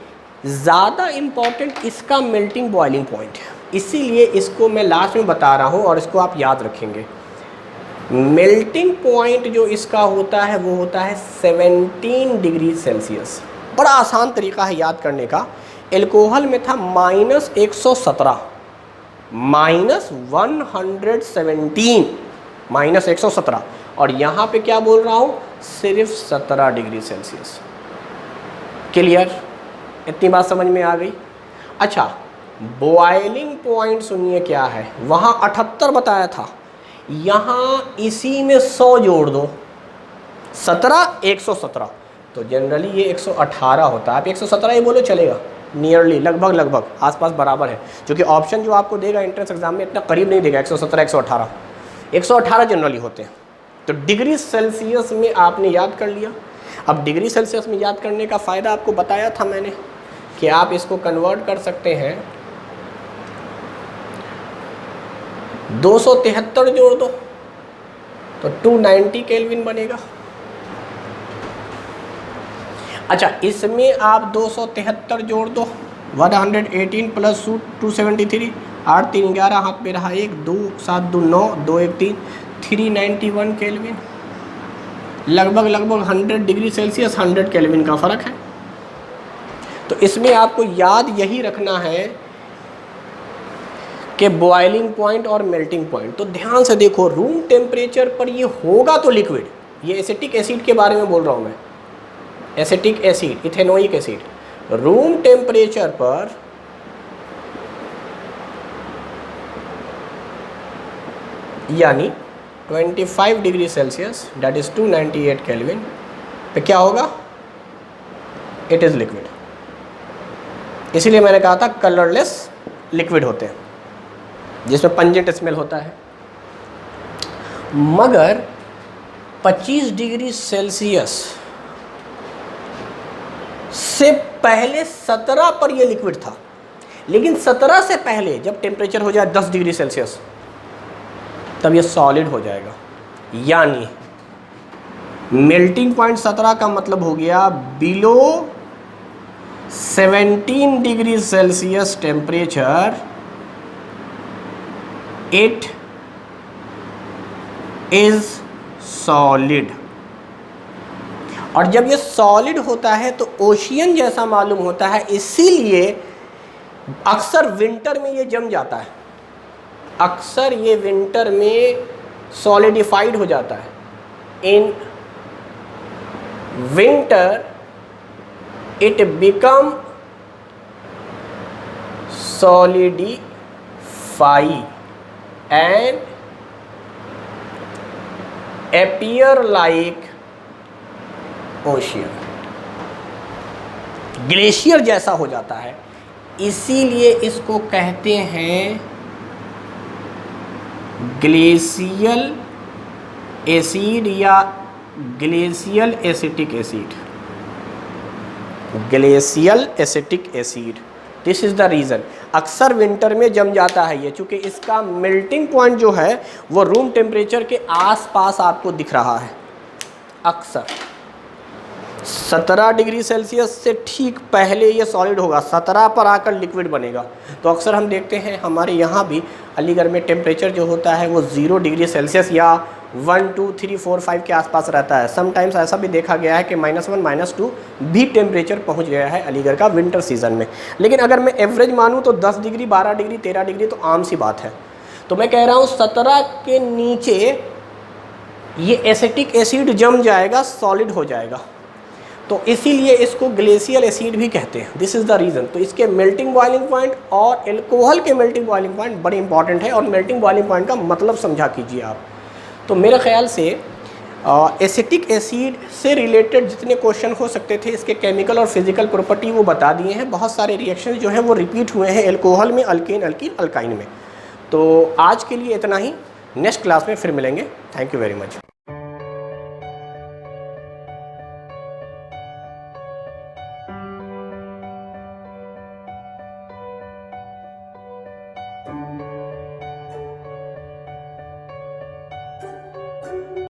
ज़्यादा इम्पॉर्टेंट इसका मेल्टिंग बॉइलिंग पॉइंट है। इसीलिए इसको मैं लास्ट में बता रहा हूँ और इसको आप याद रखेंगे। मेल्टिंग पॉइंट जो इसका होता है वो होता है 17 डिग्री सेल्सियस। बड़ा आसान तरीका है याद करने का। एल्कोहल में था -117, -117, -117, और यहाँ पे क्या बोल रहा हूँ, सिर्फ 17 डिग्री सेल्सियस। क्लियर? इतनी बात समझ में आ गई। अच्छा, बॉइलिंग पॉइंट सुनिए क्या है। वहाँ 78 बताया था, यहाँ इसी में 100 जोड़ दो, 17 117, तो जनरली ये 118 होता है। आप 117 ही बोलो चलेगा, नियरली, लगभग आसपास बराबर है, क्योंकि ऑप्शन जो आपको देगा एंट्रेंस एग्जाम में इतना करीब नहीं देगा। 117 118 जनरली होते हैं। तो डिग्री सेल्सियस में आपने याद कर लिया। अब डिग्री सेल्सियस में याद करने का फ़ायदा आपको बताया था मैंने कि आप इसको कन्वर्ट कर सकते हैं। 273 जोड़ दो तो 290 केल्विन बनेगा। अच्छा, इसमें आप 273 जोड़ दो, 118 प्लस 273, 8 3 11, हाथ में रहा 1, 2 7 2 9, 2 1 3, 391 केल्विन। लगभग 100 डिग्री सेल्सियस, 100 केल्विन का फ़र्क है। तो इसमें आपको याद यही रखना है कि बॉइलिंग पॉइंट और मेल्टिंग पॉइंट। तो ध्यान से देखो, रूम टेम्परेचर पर ये होगा तो लिक्विड। ये एसिटिक एसिड के बारे में बोल रहा हूँ मैं, acetic acid, ethanoic acid. Room temperature पर यानी 25 degree Celsius, that is 298 kelvin पे क्या होगा, इट इज़ लिक्विड। इसीलिए मैंने कहा था कलरलेस लिक्विड होते हैं जिसमें पंजेंट स्मेल होता है। मगर 25 डिग्री सेल्सियस से पहले 17 पर यह लिक्विड था, लेकिन 17 से पहले जब टेम्परेचर हो जाए 10 डिग्री सेल्सियस तब यह सॉलिड हो जाएगा। यानी मेल्टिंग पॉइंट 17 का मतलब हो गया below 17 degree Celsius temperature it is solid. और जब ये सॉलिड होता है तो ओशियन जैसा मालूम होता है, इसीलिए अक्सर विंटर में ये जम जाता है, अक्सर ये विंटर में सॉलिडिफाइड हो जाता है। In winter it become solidify and appear like ocean, glacier जैसा हो जाता है। इसीलिए इसको कहते हैं ग्लेशियल एसिड या glacial acetic acid, glacial acetic acid. This is the reason. अक्सर विंटर में जम जाता है ये, चूँकि इसका मेल्टिंग पॉइंट जो है वो रूम टेम्परेचर के आसपास आपको दिख रहा है। अक्सर 17 डिग्री सेल्सियस से ठीक पहले ये सॉलिड होगा, 17 पर आकर लिक्विड बनेगा। तो अक्सर हम देखते हैं हमारे यहाँ भी अलीगढ़ में टेम्परेचर जो होता है वो 0 डिग्री सेल्सियस या 1 2 3 4 5 के आसपास रहता है। समटाइम्स ऐसा भी देखा गया है कि -1 -2 भी टेम्परेचर पहुंच गया है अलीगढ़ का विंटर सीजन में। लेकिन अगर मैं एवरेज मानूं तो 10 डिग्री 12 डिग्री 13 डिग्री तो आम सी बात है। तो मैं कह रहा हूं 17 के नीचे ये एसिटिक एसिड जम जाएगा, सॉलिड हो जाएगा। तो इसीलिए इसको ग्लेशियल एसिड भी कहते हैं। This is the reason. तो इसके मेल्टिंग बॉइलिंग पॉइंट और एल्कोहल के मेल्टिंग बॉइलिंग पॉइंट बड़े इंपॉर्टेंट है। और मेल्टिंग बॉइलिंग पॉइंट का मतलब समझा कीजिए आप। तो मेरे ख्याल से एसिटिक एसिड से रिलेटेड जितने क्वेश्चन हो सकते थे, इसके केमिकल और फिजिकल प्रॉपर्टी वो बता दिए हैं। बहुत सारे रिएक्शन जो हैं वो रिपीट हुए हैं एल्कोहल में, अल्केन, अल्कीन, अल्काइन में। तो आज के लिए इतना ही। नेक्स्ट क्लास में फिर मिलेंगे। Thank you very much.